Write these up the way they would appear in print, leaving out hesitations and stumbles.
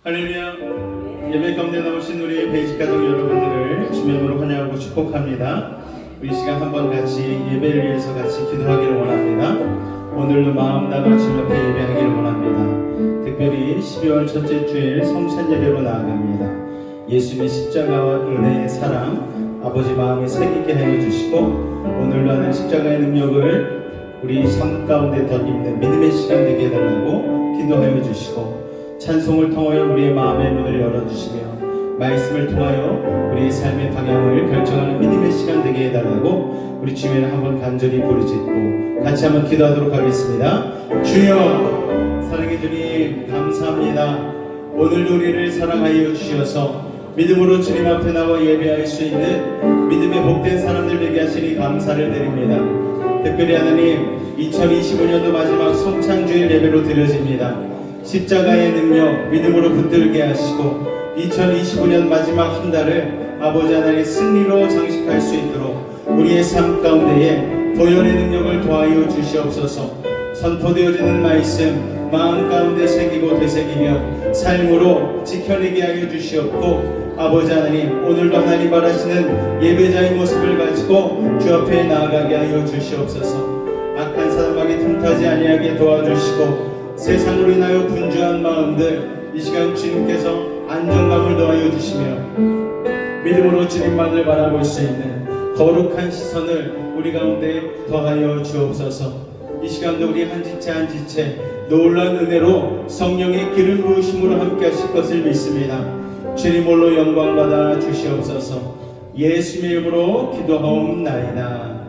할렐루야. 예배 가운데 나오신 우리 베이직 가족 여러분들을 주님으로 환영하고 축복합니다. 우리 시간 한번 같이 예배를 위해서 같이 기도하기를 원합니다. 오늘도 마음 나가 주님 앞에 예배하기를 원합니다. 특별히 12월 첫째 주일 성찬 예배로 나아갑니다. 예수님의 십자가와 은혜의 사랑 아버지 마음에 새기게 하여 주시고, 오늘도 하는 십자가의 능력을 우리 삶 가운데 덧입는 믿음의 시간 되게 해달라고 기도하여 주시고, 찬송을 통하여 우리의 마음의 문을 열어주시며 말씀을 통하여 우리의 삶의 방향을 결정하는 믿음의 시간 되게 해달라고 우리 주님을 한번 간절히 부르짖고 같이 한번 기도하도록 하겠습니다. 주여, 사랑의 주님 감사합니다. 오늘도 우리를 사랑하여 주셔서 믿음으로 주님 앞에 나와 예배할 수 있는 믿음의 복된 사람들 되게 하시니 감사를 드립니다. 특별히 하나님, 2025년도 마지막 성찬주일 예배로 드려집니다. 십자가의 능력 믿음으로 붙들게 하시고 2025년 마지막 한 달을 아버지 하나님의 승리로 장식할 수 있도록 우리의 삶 가운데에 보혈의 능력을 더하여 주시옵소서. 선포되어지는 말씀 마음 가운데 새기고 되새기며 삶으로 지켜내게 하여 주시옵고, 아버지 하나님 오늘도 하나님 바라시는 예배자의 모습을 가지고 주 앞에 나아가게 하여 주시옵소서. 악한 사람에게 틈타지 아니하게 도와주시고, 세상으로 인하여 분주한 마음들 이 시간 주님께서 안정감을 더하여 주시며 믿음으로 주님만을 바라볼 수 있는 거룩한 시선을 우리 가운데 더하여 주옵소서. 이 시간도 우리 한 지체 한 지체 놀라운 은혜로 성령의 기름 부으심으로 함께 하실 것을 믿습니다. 주님 홀로 영광 받아 주시옵소서. 예수님의 이름으로 기도하옵나이다.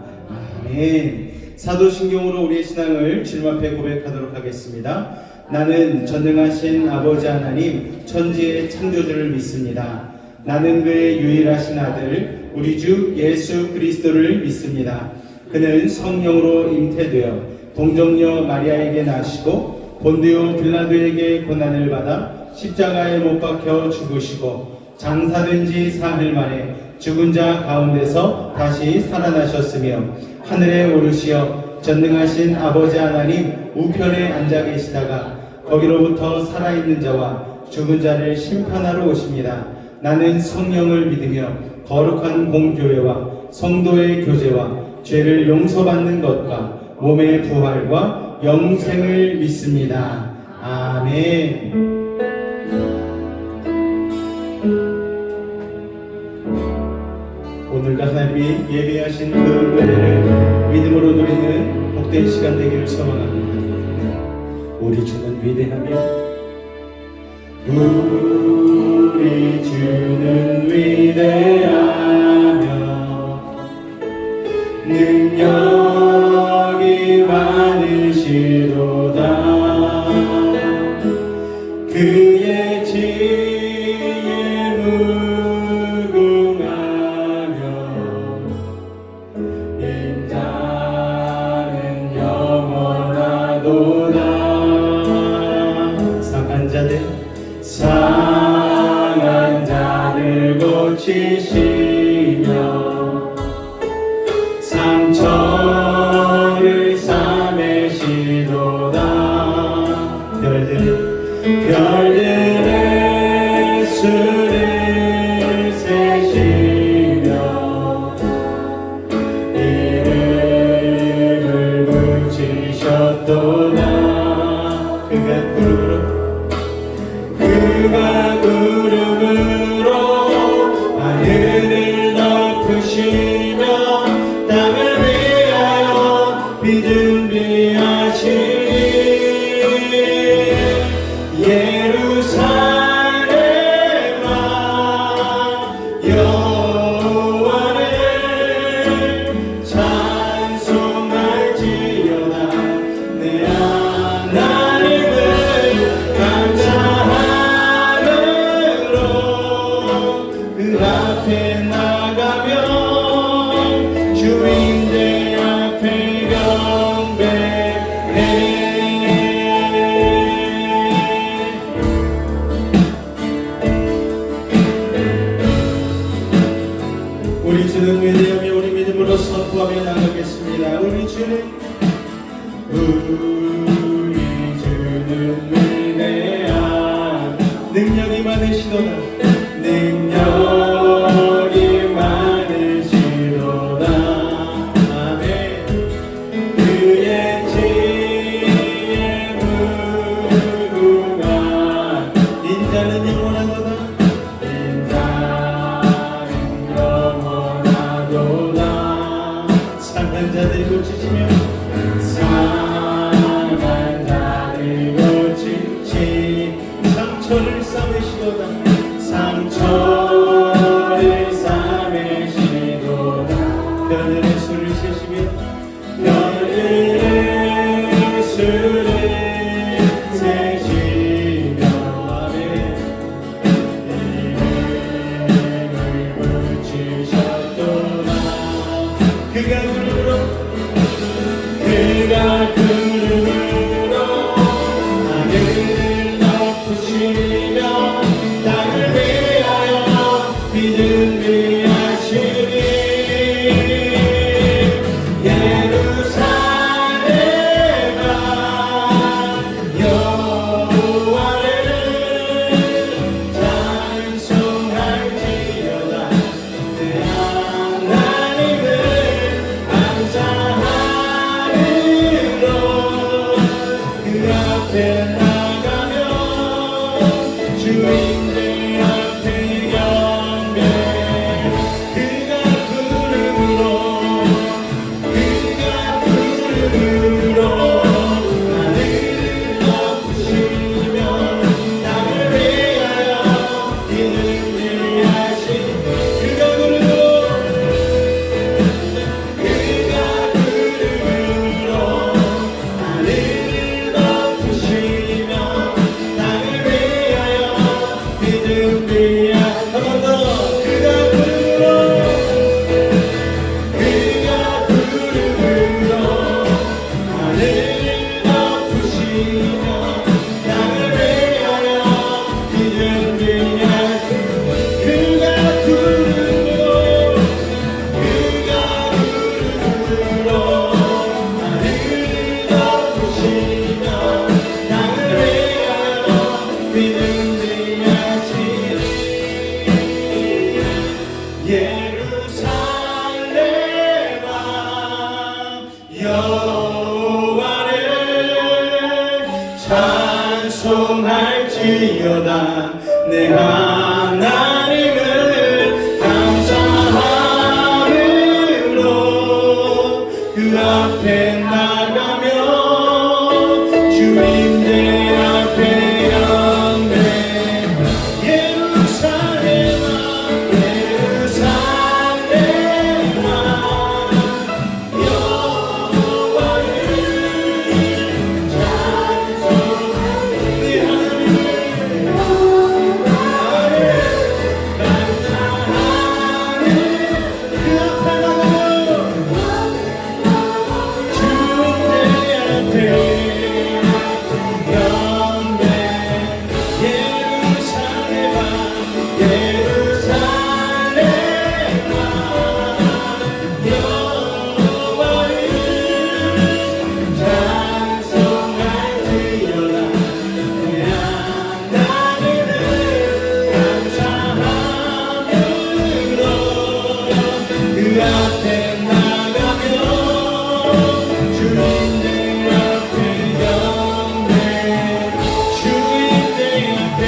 아멘. 사도신경으로 우리의 신앙을 주님 앞에 고백하도록 하겠습니다. 나는 전능하신 아버지 하나님 천지의 창조주를 믿습니다. 나는 그의 유일하신 아들 우리 주 예수 그리스도를 믿습니다. 그는 성령으로 잉태되어 동정녀 마리아에게 나시고 본디오 빌라도에게 고난을 받아 십자가에 못 박혀 죽으시고 장사된 지 사흘 만에 죽은 자 가운데서 다시 살아나셨으며 하늘에 오르시어 전능하신 아버지 하나님 우편에 앉아 계시다가 거기로부터 살아있는 자와 죽은 자를 심판하러 오십니다. 나는 성령을 믿으며 거룩한 공교회와 성도의 교제와 죄를 용서받는 것과 몸의 부활과 영생을 믿습니다. 아멘. 오늘도 하나님이 예배하신 그 은혜를 믿음으로 누리는 복된 시간 되기를 소망합니다. 우리 주는 위대하며 우리 주는 위대하며 능력이 많으시도다. 그의 지혜 무궁하며 인자는 영원하도다. 상한 자를 고치시며 상처를 싸매시도다. 별들의 수를 세시며 이름을 붙이셨도다. 그가 구름으로 하늘을 덮으시며 땅을 위하여 비 준비하시니 예루살렘아 여호와를 찬송할지어다. 내 하나님을 감사하며 삼으시도다 능력이 많으시도다 아멘 그의 지혜 무궁한 인자는 영원하도다 인자는 영원하도다 상한 자들이 고치시며 상한 자들이 고치시 상처를 삼으시도다 상처를 삼으시도다 별들의 수를 세시며 별들의 수를 세시며 아멘 이름을 붙이셨도다 그가 구름으로 하늘을 덮으시며 땅을 위하여 믿음 위하시니 예루살렘아 여호와를 찬송할지어다 내 하나님을 감사하리로 그 앞에 나가며 주인들 앞에 경배 그가 구름으로 하늘을 덮으시며 땅을 위하여 이는 일하신 그가 구름으로 하늘을 덮으시며 땅을 위하여 믿음 위하 한 번 더 그가 구름으로 하늘을 덮으시며 땅을 위하여 믿음 위하시 그가 구름으로 하늘을 덮으시며 땅을 위하여 믿음 위하시니 예루살렘아 여호와를 찬송할지어다 내 하나님을 감사함으로 그 앞에 나가며 주인들 앞에 경배 예루살렘아 여호와를 찬송하리 네 하나님을 감사하리 그 앞에 나가며 주인들 앞에 경배 예루살렘아 여호와를 찬송할지어다 내 하나님을 감사함으로 그 앞에 나가며 주인들 앞에 경배 주인들 앞에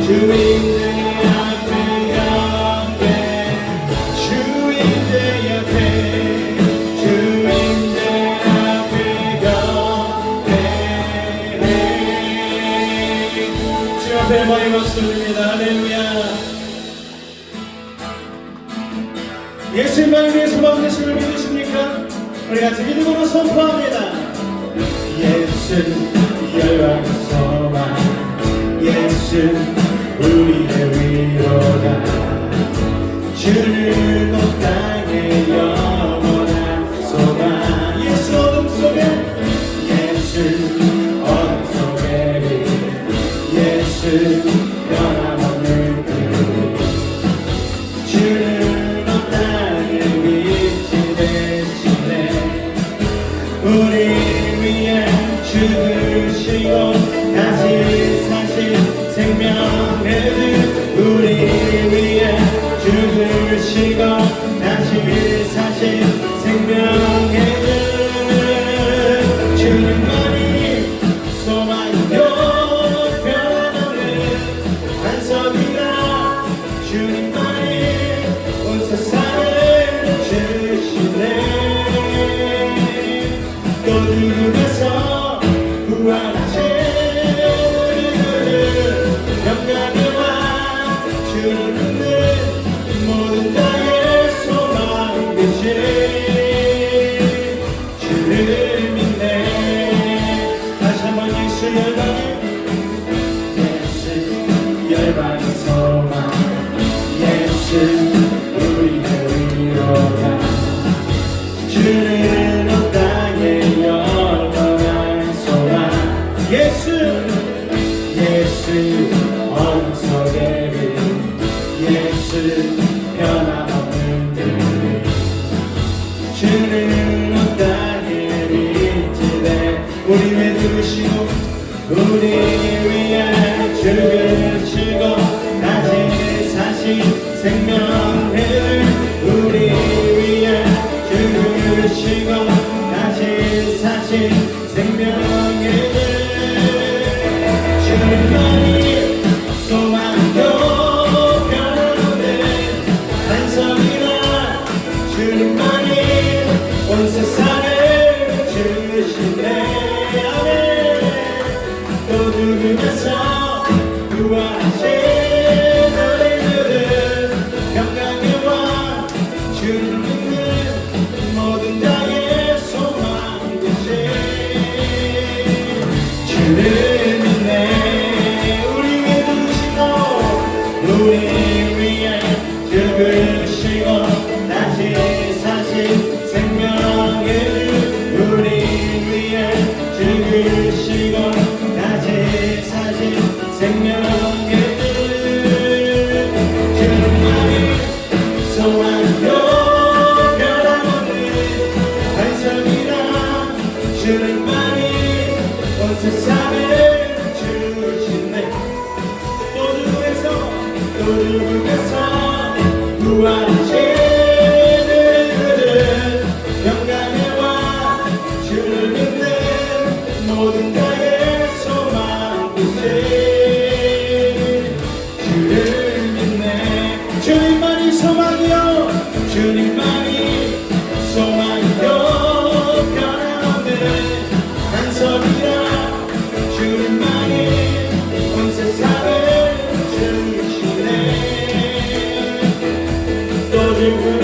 주인들 앞에 경배 주인들 앞에 주 앞에 많이 박수 드립니다. 할렐루야. 예수님만을 위해 소망 되심을 믿으십니까? 우리 같이 믿음으로 선포합니다. 예수 열방 소망 예수 우리의 위로다 주를 못 땅에 영원한 소망 예수 어둠 속에 예수 어둠 속에 예수 변함없는 그 주를 못 땅에 빛이 되시네 우리 위해 죽으시고 다시 사신 생명 예수 어둠 속에 예수 변함없는 그 주는 어떠하게 일지대 우리 믿으시고 우리 위해 죽으시고 다시 사신 생명을 우리 위해 죽으시고 다시 사신 생명을 주님만이 소망도 변함없는 반석이라 주님만이 온 세상을 주시네 또 누구면서 구하신 너희들은 평강의 왕 주를 믿는 모든 자의 소망 되신 주를 믿네 우리 위해 죽으시고 우리 위해 죽으시고 다시 사신 생명의 우리 위해 죽으시고 다시 사신 생명의 주님만이 소망도 변함없는 반석이라 주님만이 온 세상을 주시네 또 누구에서 구하시는 그들은 영광의 왕 주를 믿는 모든 자의 소망 주를 믿네 주님만이 소망이요 주님만이 소망이요 변함없는 반석이라 주님만이 온 세상을 주시네 또 주고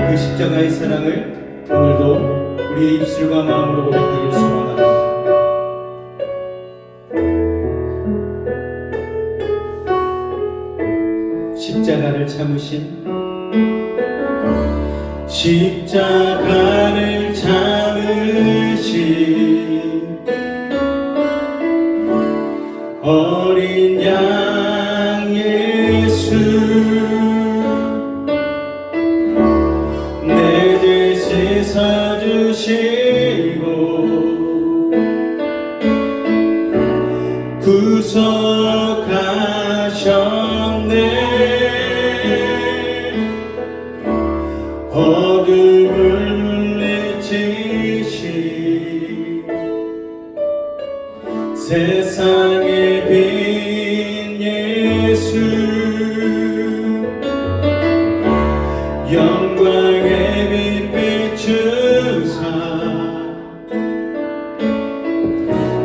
그 십자가의 사랑을 오늘도 우리의 입술과 마음으로 고백하기를 소원합니다. 십자가를 참으신 십자가를 참으신 어린 양 예수 내 죄 씻어주시고 구속하셨네. 어둠을 물리치시 세상의 빛 예수 영광의 빛 비추사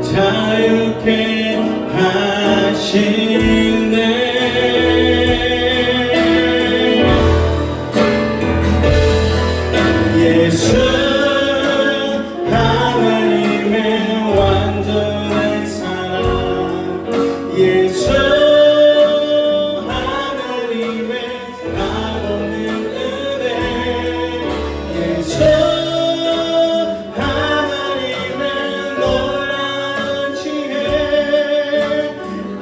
자유케 하시네. 예수 하나님의 완전한 사랑 예수 하나님의 값없는 은혜 예수 하나님의 놀라운 지혜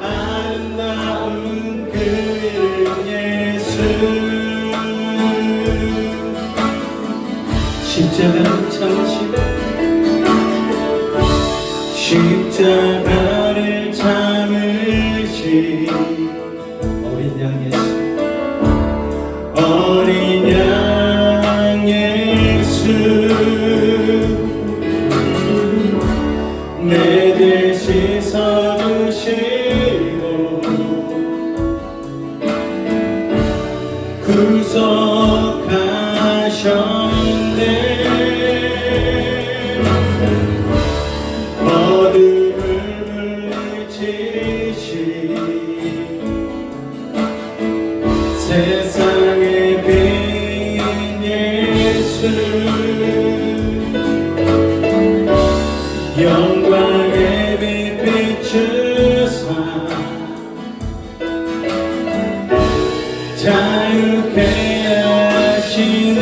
아름다운 그 이름 예수 십자가를 참으시고 십자가를 참으신 어린 양 예수 어린 양 예수 내 죄 씻어주시고 구속하셨네. 어둠을 물리치시 세상의 빛 예수 영광의 빛 비추사 자유케 하시네.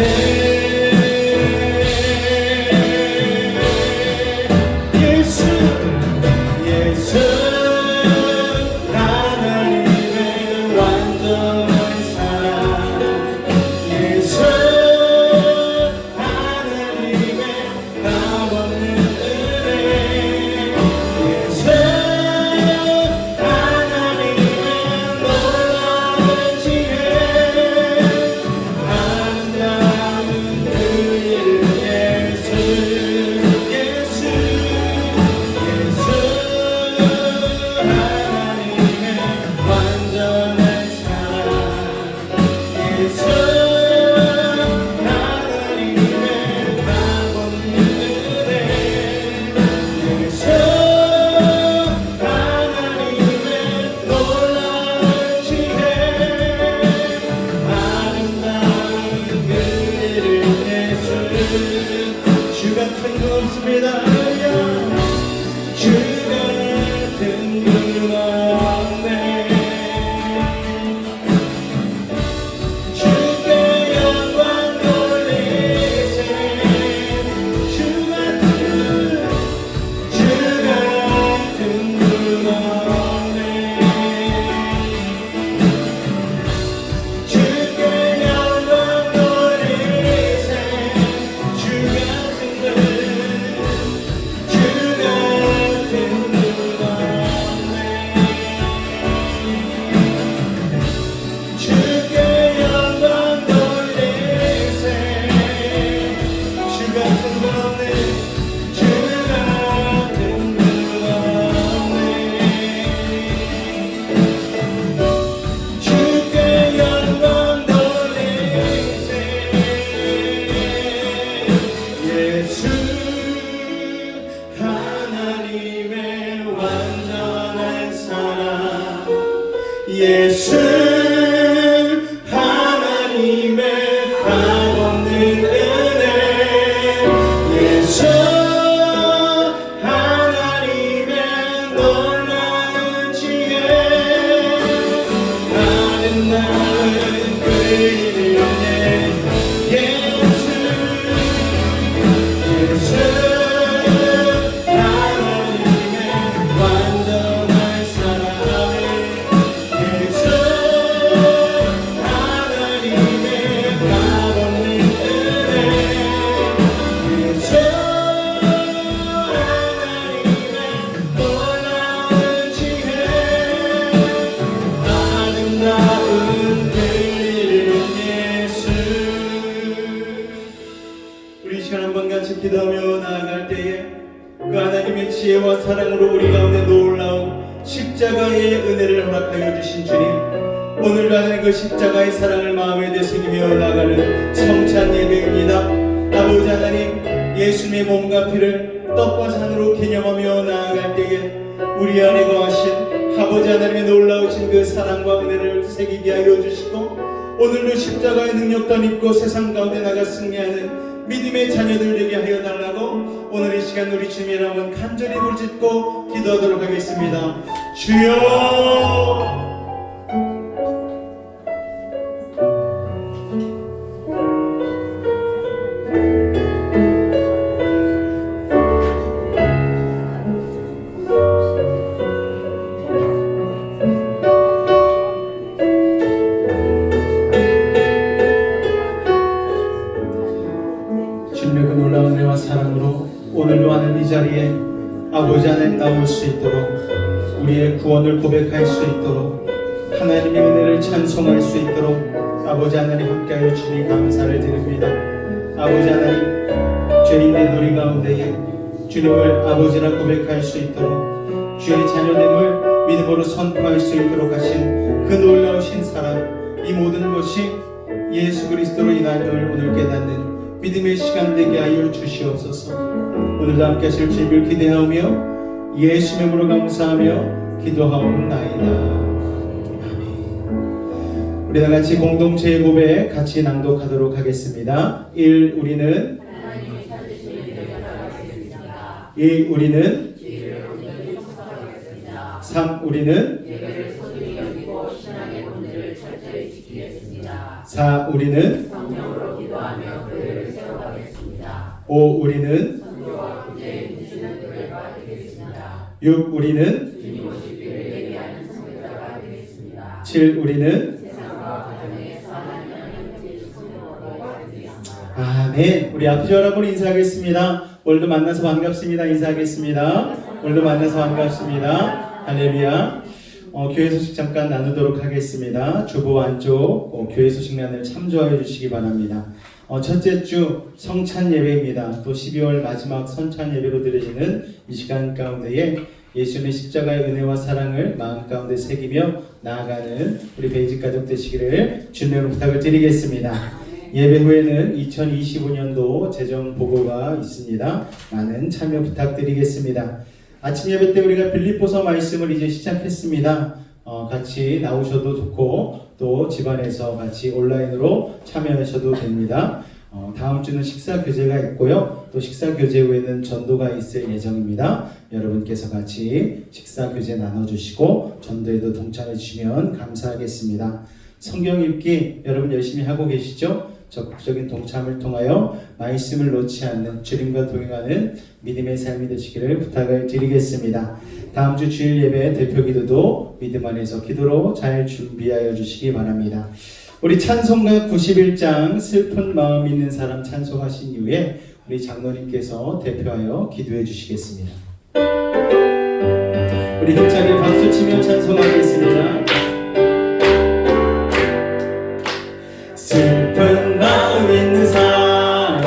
주 같은 분 없습니다. 주 같은 분 없네. 주께 영광 돌리세. 주 같은 분 없네. 주께 영광 돌리세. 주 같은 분 예수 하나님의 값없는 십자가의 은혜를 허락하여 주신 주님, 오늘도 하나님 그 십자가의 사랑을 마음에 되새기며 나가는 성찬 예배입니다. 아버지 하나님, 예수님의 몸과 피를 떡과 잔으로 기념하며 나아갈 때에 우리 안에 거하신 아버지 하나님의 놀라우신 그 사랑과 은혜를 새기게 하여 주시고, 오늘도 십자가의 능력도 입고 세상 가운데 나가 승리하는 믿음의 자녀들 되게 하여 달라고 오늘 이 시간 우리 주님의 이름은 간절히 부르짖고 기도하도록 하겠습니다. 주여! 주님의 그 놀라운 은혜와 사랑으로 오늘도 하는 이 자리에 아버지 하나님 나올 수 있도록, 우리의 구원을 고백할 수 있도록, 하나님의 은혜를 찬송할 수 있도록 아버지 하나님 함께하여 주니 감사를 드립니다. 아버지 하나님, 죄인된 우리 가운데에 주님을 아버지라 고백할 수 있도록, 주의 자녀됨을 믿음으로 선포할 수 있도록 하신 그 놀라우신 사랑, 이 모든 것이 예수 그리스도로 인하여 오늘 깨닫는 믿음의 시간 되게 하여 주시옵소서. 오늘도 함께 하실 주님을 기대하며 예수 이름으로 감사하며 기도하옵나이다. 아멘. 우리 다 같이 공동체의 고백 같이 낭독하도록 하겠습니다. 1. 우리는 2. 우리는 3. 우리는 4. 우리는 5. 우리는 6. 우리는 7. 우리는 아멘. 우리 아버지 여러분 인사하겠습니다. 오늘도 만나서 반갑습니다. 인사하겠습니다. 오늘도 만나서 반갑습니다. 할렐루야. 교회 소식 잠깐 나누도록 하겠습니다. 주보 안쪽 교회 소식란을 참조하여 주시기 바랍니다. 첫째 주 성찬 예배입니다. 또 12월 마지막 성찬 예배로 드려지는 이 시간 가운데에 예수님의 십자가의 은혜와 사랑을 마음 가운데 새기며 나아가는 우리 베이직 가족 되시기를 주님으로 부탁을 드리겠습니다. 예배 후에는 2025년도 재정 보고가 있습니다. 많은 참여 부탁드리겠습니다. 아침 예배 때 우리가 빌립보서 말씀을 이제 시작했습니다. 같이 나오셔도 좋고 또 집안에서 같이 온라인으로 참여하셔도 됩니다. 다음 주는 식사 교제가 있고요. 또 식사 교제 후에는 전도가 있을 예정입니다. 여러분께서 같이 식사 교제 나눠주시고 전도에도 동참해 주시면 감사하겠습니다. 성경 읽기 여러분 열심히 하고 계시죠? 적극적인 동참을 통하여 말씀을 놓지 않는 주님과 동행하는 믿음의 삶이 되시기를 부탁을 드리겠습니다. 다음 주 주일 예배 대표 기도도 믿음 안에서 기도로 잘 준비하여 주시기 바랍니다. 우리 찬송가 91장 슬픈 마음 있는 사람 찬송하신 이후에 우리 장로님께서 대표하여 기도해 주시겠습니다. 우리 힘차게 박수치며 찬송하겠습니다. 슬픈 마음 있는 사람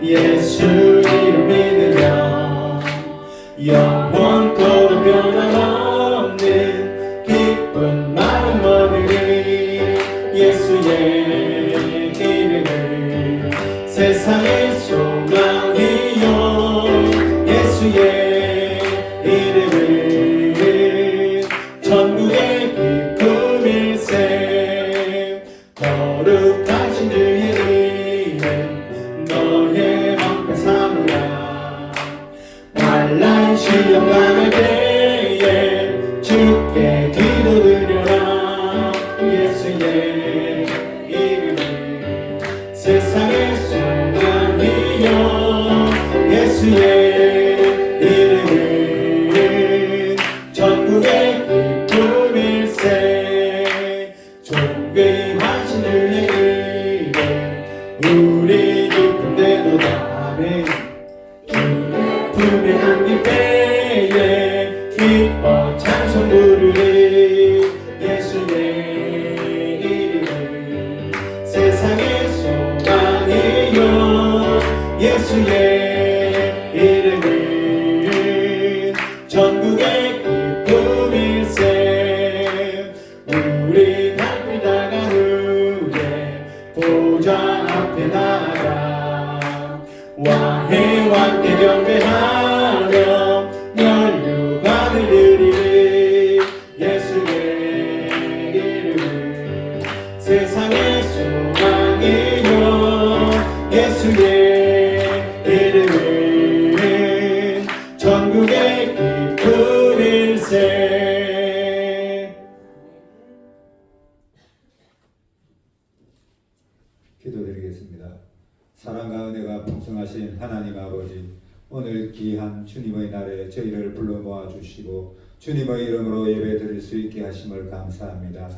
예수 이름 믿으며 영원토록 변함없는 기쁜 마음 얻으리. 예수의 이름을 세상의 소망이요 예수의 이름을 전국의 기쁨일세. 거룩하신 주의 이름 너의 방패 삼으라. 환난 시험 당할 때에 주께 기도드려라. 예수의 이름은 세상의 소망이요 예수의 이름은 전국의 기쁨일세. 존귀하신 주의 이름 우리 기쁨되도다. 아멘. 기쁨의 한길 때에 기뻐 찬송 부르리. 예수의 이름은 세상의 소망이요 예수의 이름은 전국의 기쁨일세. 전능하신 하나님 아버지, 오늘 귀한 주님의 날에 저희를 불러 모아 주시고 주님의 이름으로 예배 드릴 수 있게 하심을 감사합니다.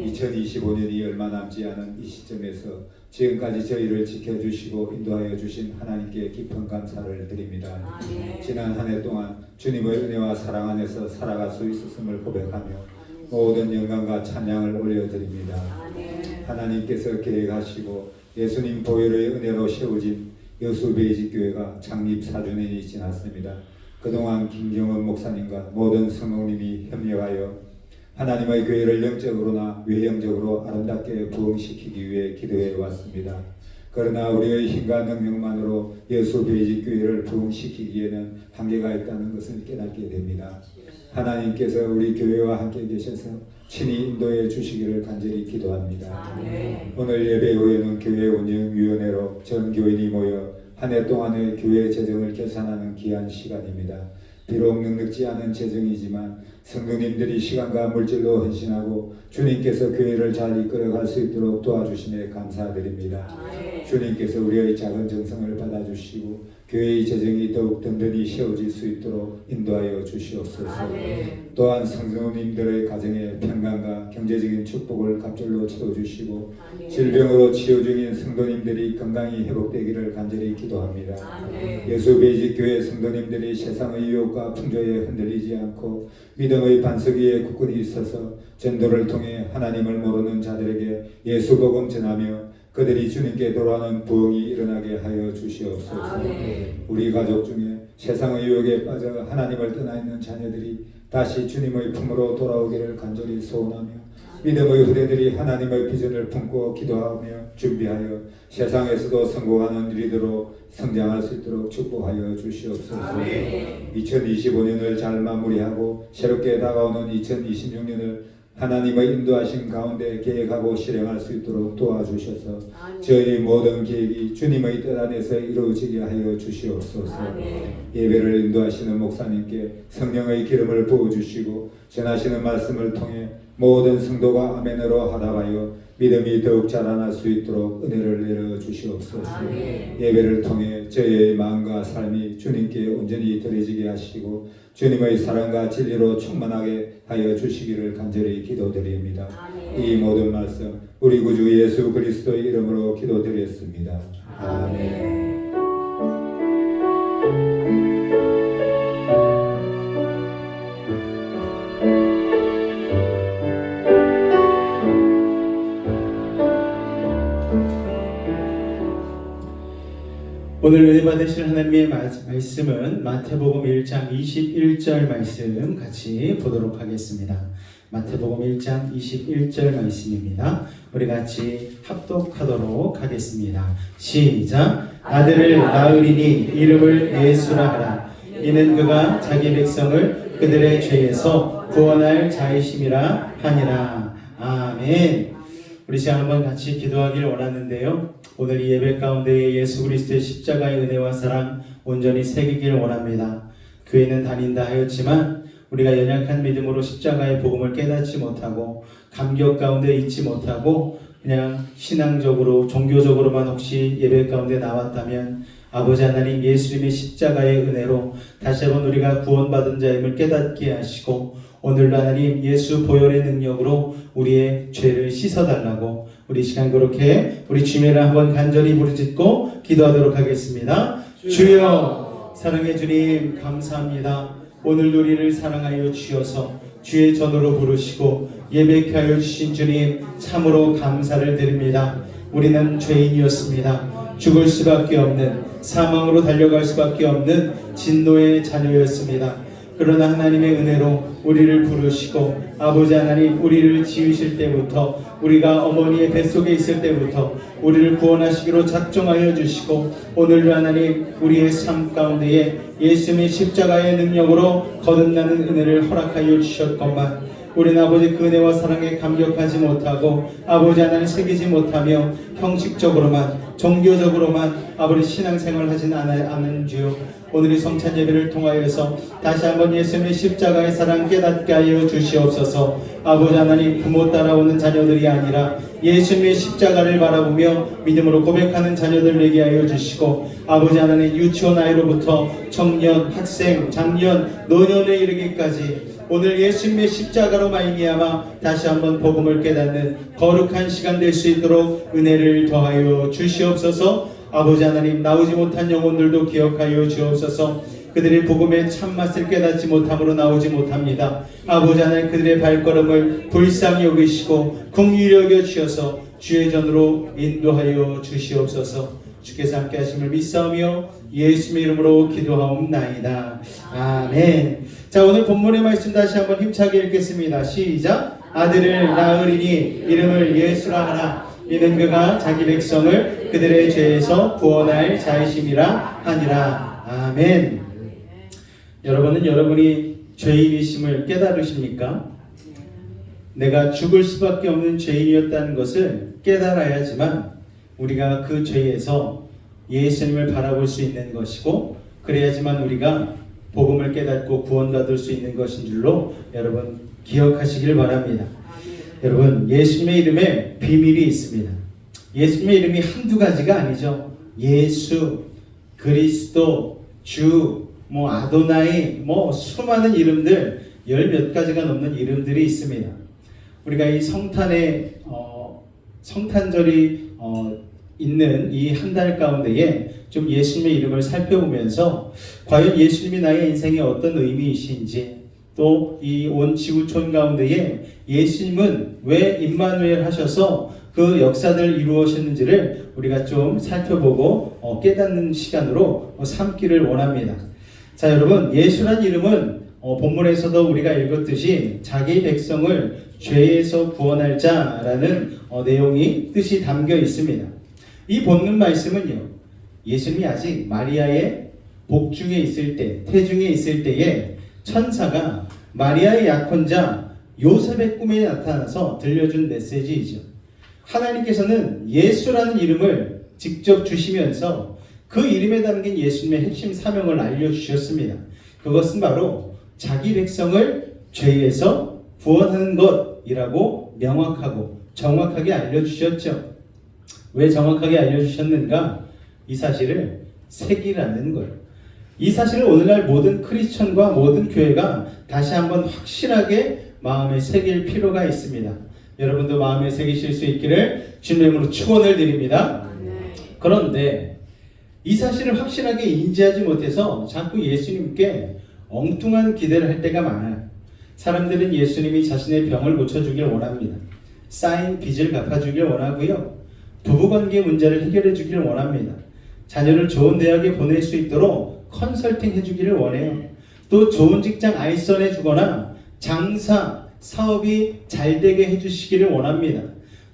2025년이 얼마 남지 않은 이 시점에서 지금까지 저희를 지켜주시고 인도하여 주신 하나님께 깊은 감사를 드립니다. 지난 한 해 동안 주님의 은혜와 사랑 안에서 살아갈 수 있었음을 고백하며 모든 영광과 찬양을 올려드립니다. 하나님께서 계획하시고 예수님 보혈의 은혜로 세워진 여수베이직교회가 창립 4주년이 지났습니다. 그동안 김경원 목사님과 모든 성도님이 협력하여 하나님의 교회를 영적으로나 외형적으로 아름답게 부흥시키기 위해 기도해 왔습니다. 그러나 우리의 힘과 능력만으로 여수베이직교회를 부흥시키기에는 한계가 있다는 것을 깨닫게 됩니다. 하나님께서 우리 교회와 함께 계셔서 친히 인도해 주시기를 간절히 기도합니다. 오늘 예배 후에는 교회 운영위원회로 전 교인이 모여 한 해 동안의 교회 재정을 계산하는 귀한 시간입니다. 비록 넉넉지 않은 재정이지만 성도님들이 시간과 물질로 헌신하고 주님께서 교회를 잘 이끌어갈 수 있도록 도와주심에 감사드립니다. 주님께서 우리의 작은 정성을 받아주시고 교회의 재정이 더욱 든든히 세워질 수 있도록 인도하여 주시옵소서. 또한 성도님들의 가정에 평강과 경제적인 축복을 갑절로 채워주시고 질병으로 치유 중인 성도님들이 건강히 회복되기를 간절히 기도합니다. 여수베이직교회 성도님들이 세상의 유혹과 풍조에 흔들리지 않고 믿음의 반석 위에 굳건히 있어서 전도를 통해 하나님을 모르는 자들에게 예수복음 전하며 그들이 주님께 돌아오는 부흥이 일어나게 하여 주시옵소서. 우리 가족 중에 세상의 유혹에 빠져 하나님을 떠나 있는 자녀들이 다시 주님의 품으로 돌아오기를 간절히 소원하며 믿음의 후대들이 하나님의 비전을 품고 기도하며 준비하여 세상에서도 성공하는 일이도록 성장할 수 있도록 축복하여 주시옵소서. 2025년을 잘 마무리하고 새롭게 다가오는 2026년을 하나님의 인도하신 가운데 계획하고 실행할 수 있도록 도와주셔서 저희 모든 계획이 주님의 뜻 안에서 이루어지게 하여 주시옵소서. 예배를 인도하시는 목사님께 성령의 기름을 부어주시고 전하시는 말씀을 통해 모든 성도가 아멘으로 하답하여 믿음이 더욱 자라날 수 있도록 은혜를 내려 주시옵소서. 예배를 통해 저희의 마음과 삶이 주님께 온전히 드려지게 하시고 주님의 사랑과 진리로 충만하게 하여 주시기를 간절히 기도드립니다. 이 모든 말씀 우리 구주 예수 그리스도의 이름으로 기도드렸습니다. 아멘. 오늘 은혜 받으실 하나님의 말씀은 마태복음 1장 21절 말씀 같이 보도록 하겠습니다. 마태복음 1장 21절 말씀입니다. 우리 같이 합독하도록 하겠습니다. 시작. 아들을 낳으리니 이름을 예수라 하라. 이는 그가 자기 백성을 그들의 죄에서 구원할 자이심이라 하니라. 아멘. 우리 시간 한번 같이 기도하기를 원하는데요. 오늘 이 예배 가운데 예수 그리스도의 십자가의 은혜와 사랑 온전히 새기기를 원합니다. 교회는 다닌다 하였지만 우리가 연약한 믿음으로 십자가의 복음을 깨닫지 못하고 감격 가운데 있지 못하고 그냥 신앙적으로 종교적으로만 혹시 예배 가운데 나왔다면 아버지 하나님 예수님의 십자가의 은혜로 다시 한번 우리가 구원받은 자임을 깨닫게 하시고 오늘도 하나님 예수 보혈의 능력으로 우리의 죄를 씻어달라고 우리 시간 그렇게 우리 주님을 한번 간절히 부르짖고 기도하도록 하겠습니다. 주여 사랑의 주님 감사합니다. 오늘도 우리를 사랑하여 주셔서 주의 전으로 부르시고 예배케 하여 주신 주님 참으로 감사를 드립니다. 우리는 죄인이었습니다. 죽을 수밖에 없는 사망으로 달려갈 수밖에 없는 진노의 자녀였습니다. 그러나 하나님의 은혜로 우리를 부르시고 아버지 하나님 우리를 지으실 때부터 우리가 어머니의 뱃속에 있을 때부터 우리를 구원하시기로 작정하여 주시고 오늘도 하나님 우리의 삶 가운데에 예수님의 십자가의 능력으로 거듭나는 은혜를 허락하여 주셨건만 우리는 아버지 그 은혜와 사랑에 감격하지 못하고 아버지 하나님 새기지 못하며 형식적으로만 종교적으로만 아버지 신앙생활을 하진 않은 주요 오늘 이 성찬 예배를 통하여서 다시 한번 예수님의 십자가의 사랑 깨닫게 하여 주시옵소서. 아버지 하나님, 부모 따라오는 자녀들이 아니라 예수님의 십자가를 바라보며 믿음으로 고백하는 자녀들 되게 하여 주시고, 아버지 하나님, 유치원 아이로부터 청년, 학생, 장년, 노년에 이르기까지 오늘 예수님의 십자가로 말미암아 다시 한번 복음을 깨닫는 거룩한 시간 될 수 있도록 은혜를 더하여 주시옵소서. 아버지 하나님, 나오지 못한 영혼들도 기억하여 주옵소서. 그들의 복음의 참맛을 깨닫지 못함으로 나오지 못합니다. 아버지 하나님, 그들의 발걸음을 불쌍히 여기시고 긍휼히 여겨 주셔서 주의 전으로 인도하여 주시옵소서. 주께서 함께 하심을 믿사오며 예수님의 이름으로 기도하옵나이다. 아멘. 자, 오늘 본문의 말씀 다시 한번 힘차게 읽겠습니다. 시작. 아들을 낳으리니 이름을 예수라 하라. 이는 그가 자기 백성을 그들의 죄에서 구원할 자이심이라 하니라. 아멘. 여러분은 여러분이 죄인이심을 깨달으십니까? 내가 죽을 수밖에 없는 죄인이었다는 것을 깨달아야지만 우리가 그 죄에서 예수님을 바라볼 수 있는 것이고, 그래야지만 우리가 복음을 깨닫고 구원받을 수 있는 것인 줄로 여러분 기억하시길 바랍니다. 여러분, 예수님의 이름에 비밀이 있습니다. 예수님의 이름이 한두 가지가 아니죠. 예수, 그리스도, 주, 아도나이, 수많은 이름들, 열 몇 가지가 넘는 이름들이 있습니다. 우리가 이 성탄절이 있는 이 한 달 가운데에 좀 예수님의 이름을 살펴보면서 과연 예수님이 나의 인생에 어떤 의미이신지, 또 이 온 지구촌 가운데에 예수님은 왜 임마누엘 하셔서 그 역사를 이루어셨는지를 우리가 좀 살펴보고 깨닫는 시간으로 삼기를 원합니다. 자, 여러분, 예수란 이름은 본문에서도 우리가 읽었듯이 자기 백성을 죄에서 구원할 자라는 내용이 뜻이 담겨 있습니다. 이 본문 말씀은요, 예수님이 아직 마리아의 복중에 있을 때, 태중에 있을 때에 천사가 마리아의 약혼자 요셉의 꿈에 나타나서 들려준 메시지이죠. 하나님께서는 예수라는 이름을 직접 주시면서 그 이름에 담긴 예수님의 핵심 사명을 알려주셨습니다. 그것은 바로 자기 백성을 죄에서 구원하는 것이라고 명확하고 정확하게 알려주셨죠. 왜 정확하게 알려주셨는가? 이 사실을 새기라는 거예요. 이 사실을 오늘날 모든 크리스천과 모든 교회가 다시 한번 확실하게 마음에 새길 필요가 있습니다. 여러분도 마음에 새기실 수 있기를 주님의 이름으로 축원을 드립니다. 그런데 이 사실을 확실하게 인지하지 못해서 자꾸 예수님께 엉뚱한 기대를 할 때가 많아요. 사람들은 예수님이 자신의 병을 고쳐주길 원합니다. 쌓인 빚을 갚아주길 원하고요. 부부관계 문제를 해결해 주기를 원합니다. 자녀를 좋은 대학에 보낼 수 있도록 컨설팅 해주기를 원해요. 또 좋은 직장 알선해 주거나 장사, 사업이 잘 되게 해주시기를 원합니다.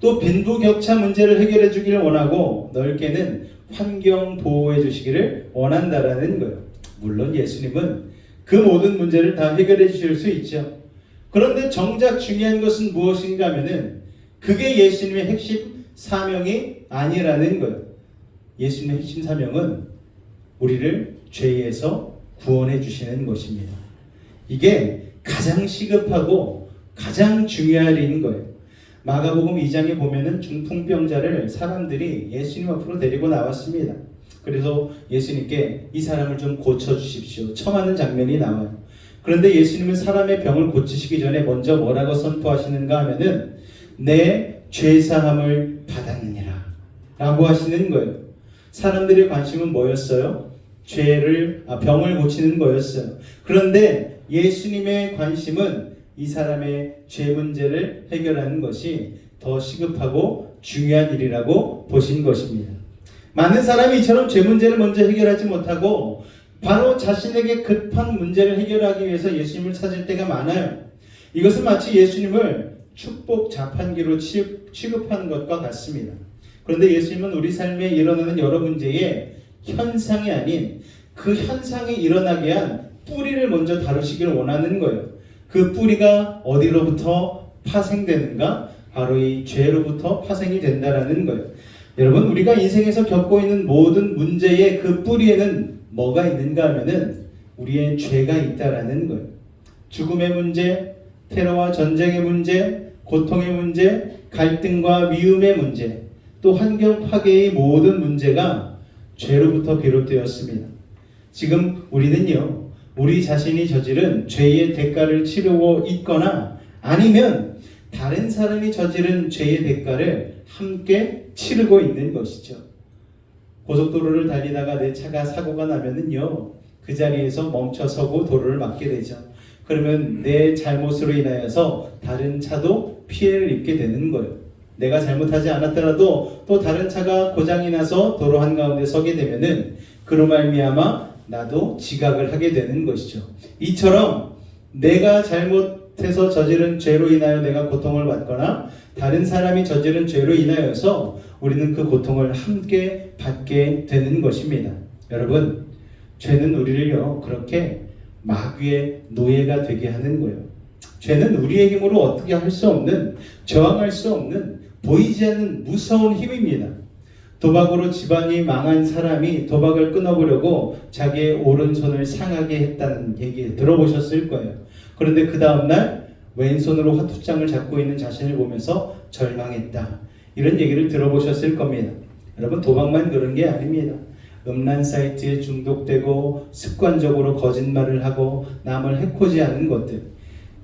또 빈부격차 문제를 해결해 주기를 원하고, 넓게는 환경 보호해 주시기를 원한다라는 거예요. 물론 예수님은 그 모든 문제를 다 해결해 주실 수 있죠. 그런데 정작 중요한 것은 무엇인가 하면은 그게 예수님의 핵심 사명이 아니라는 거예요. 예수님의 핵심 사명은 우리를 죄에서 구원해 주시는 것입니다. 이게 가장 시급하고 가장 중요한 일인 거예요. 마가복음 2장에 보면은 중풍병자를 사람들이 예수님 앞으로 데리고 나왔습니다. 그래서 예수님께 이 사람을 좀 고쳐주십시오 청하는 장면이 나와요. 그런데 예수님은 사람의 병을 고치시기 전에 먼저 뭐라고 선포하시는가 하면은 내 죄사함을 받았느니라 라고 하시는 거예요. 사람들의 관심은 뭐였어요? 병을 고치는 거였어요. 그런데 예수님의 관심은 이 사람의 죄 문제를 해결하는 것이 더 시급하고 중요한 일이라고 보신 것입니다. 많은 사람이 이처럼 죄 문제를 먼저 해결하지 못하고 바로 자신에게 급한 문제를 해결하기 위해서 예수님을 찾을 때가 많아요. 이것은 마치 예수님을 축복 자판기로 취급하는 것과 같습니다. 그런데 예수님은 우리 삶에 일어나는 여러 문제의 현상이 아닌 그 현상이 일어나게 한 뿌리를 먼저 다루시기를 원하는 거예요. 그 뿌리가 어디로부터 파생되는가? 바로 이 죄로부터 파생이 된다라는 거예요. 여러분, 우리가 인생에서 겪고 있는 모든 문제의 그 뿌리에는 뭐가 있는가 하면은 우리의 죄가 있다라는 거예요. 죽음의 문제, 테러와 전쟁의 문제, 고통의 문제, 갈등과 미움의 문제, 또 환경 파괴의 모든 문제가 죄로부터 비롯되었습니다. 지금 우리는요, 우리 자신이 저지른 죄의 대가를 치르고 있거나 아니면 다른 사람이 저지른 죄의 대가를 함께 치르고 있는 것이죠. 고속도로를 달리다가 내 차가 사고가 나면은요, 그 자리에서 멈춰서고 도로를 막게 되죠. 그러면 내 잘못으로 인하여서 다른 차도 피해를 입게 되는 거예요. 내가 잘못하지 않았더라도 또 다른 차가 고장이 나서 도로 한가운데 서게 되면은 그로 말미암아 나도 지각을 하게 되는 것이죠. 이처럼 내가 잘못해서 저지른 죄로 인하여 내가 고통을 받거나 다른 사람이 저지른 죄로 인하여서 우리는 그 고통을 함께 받게 되는 것입니다. 여러분, 죄는 우리를요 그렇게 마귀의 노예가 되게 하는 거예요. 죄는 우리의 힘으로 어떻게 할 수 없는, 저항할 수 없는, 보이지 않는 무서운 힘입니다. 도박으로 집안이 망한 사람이 도박을 끊어보려고 자기의 오른손을 상하게 했다는 얘기 들어보셨을 거예요. 그런데 그 다음날 왼손으로 화투장을 잡고 있는 자신을 보면서 절망했다. 이런 얘기를 들어보셨을 겁니다. 여러분, 도박만 그런 게 아닙니다. 음란 사이트에 중독되고 습관적으로 거짓말을 하고 남을 해코지하는 것들,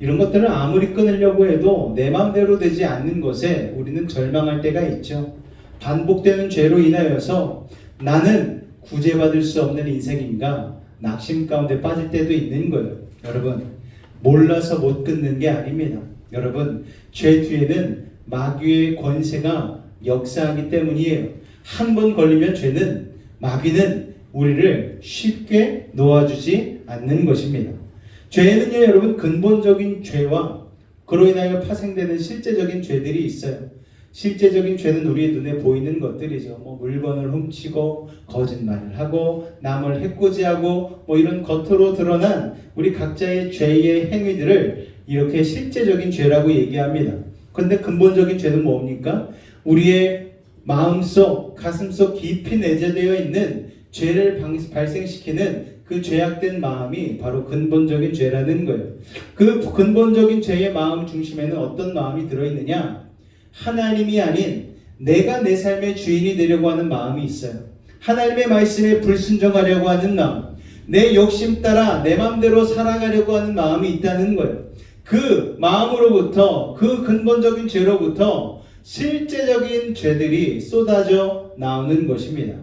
이런 것들을 아무리 끊으려고 해도 내 마음대로 되지 않는 것에 우리는 절망할 때가 있죠. 반복되는 죄로 인하여서 나는 구제받을 수 없는 인생인가 낙심 가운데 빠질 때도 있는 거예요. 여러분, 몰라서 못 끊는 게 아닙니다. 여러분, 죄 뒤에는 마귀의 권세가 역사하기 때문이에요. 한 번 걸리면 마귀는 우리를 쉽게 놓아주지 않는 것입니다. 죄에는요, 여러분, 근본적인 죄와 그로 인하여 파생되는 실제적인 죄들이 있어요. 실제적인 죄는 우리의 눈에 보이는 것들이죠. 물건을 훔치고 거짓말을 하고 남을 해코지하고 이런 겉으로 드러난 우리 각자의 죄의 행위들을 이렇게 실제적인 죄라고 얘기합니다. 그런데 근본적인 죄는 뭡니까? 우리의 마음속, 가슴속 깊이 내재되어 있는 죄를 발생시키는 그 죄악된 마음이 바로 근본적인 죄라는 거예요. 그 근본적인 죄의 마음 중심에는 어떤 마음이 들어있느냐? 하나님이 아닌 내가 내 삶의 주인이 되려고 하는 마음이 있어요. 하나님의 말씀에 불순종하려고 하는 마음, 내 욕심 따라 내 마음대로 살아가려고 하는 마음이 있다는 거예요. 그 마음으로부터, 그 근본적인 죄로부터 실제적인 죄들이 쏟아져 나오는 것입니다.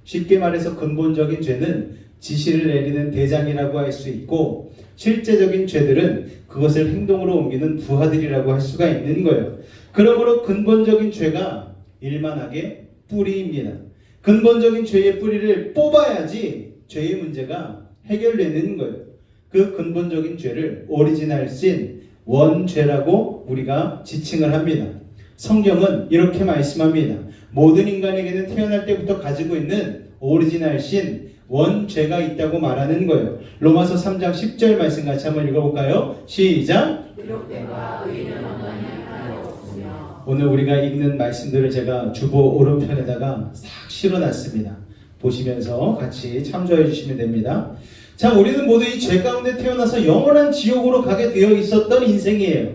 쉽게 말해서 근본적인 죄는 지시를 내리는 대장이라고 할 수 있고, 실제적인 죄들은 그것을 행동으로 옮기는 부하들이라고 할 수가 있는 거예요. 그러므로 근본적인 죄가 일만하게 뿌리입니다. 근본적인 죄의 뿌리를 뽑아야지 죄의 문제가 해결되는 거예요. 그 근본적인 죄를 오리지널 신, 원죄라고 우리가 지칭을 합니다. 성경은 이렇게 말씀합니다. 모든 인간에게는 태어날 때부터 가지고 있는 오리지널 신, 원죄가 있다고 말하는 거예요. 로마서 3장 10절 말씀 같이 한번 읽어볼까요? 시작! 오늘 우리가 읽는 말씀들을 제가 주보 오른편에다가 싹 실어놨습니다. 보시면서 같이 참조해 주시면 됩니다. 자, 우리는 모두 이 죄 가운데 태어나서 영원한 지옥으로 가게 되어 있었던 인생이에요.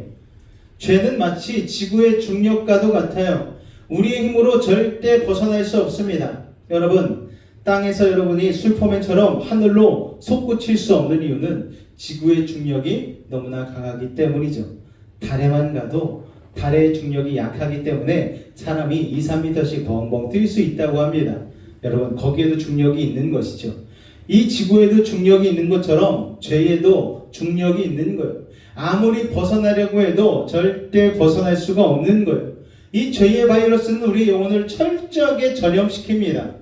죄는 마치 지구의 중력과도 같아요. 우리의 힘으로 절대 벗어날 수 없습니다. 여러분, 땅에서 여러분이 슈퍼맨처럼 하늘로 솟구칠 수 없는 이유는 지구의 중력이 너무나 강하기 때문이죠. 달에만 가도 달의 중력이 약하기 때문에 사람이 2, 3m씩 벙벙 뛸 수 있다고 합니다. 여러분, 거기에도 중력이 있는 것이죠. 이 지구에도 중력이 있는 것처럼 죄에도 중력이 있는 거예요. 아무리 벗어나려고 해도 절대 벗어날 수가 없는 거예요. 이 죄의 바이러스는 우리 영혼을 철저하게 전염시킵니다.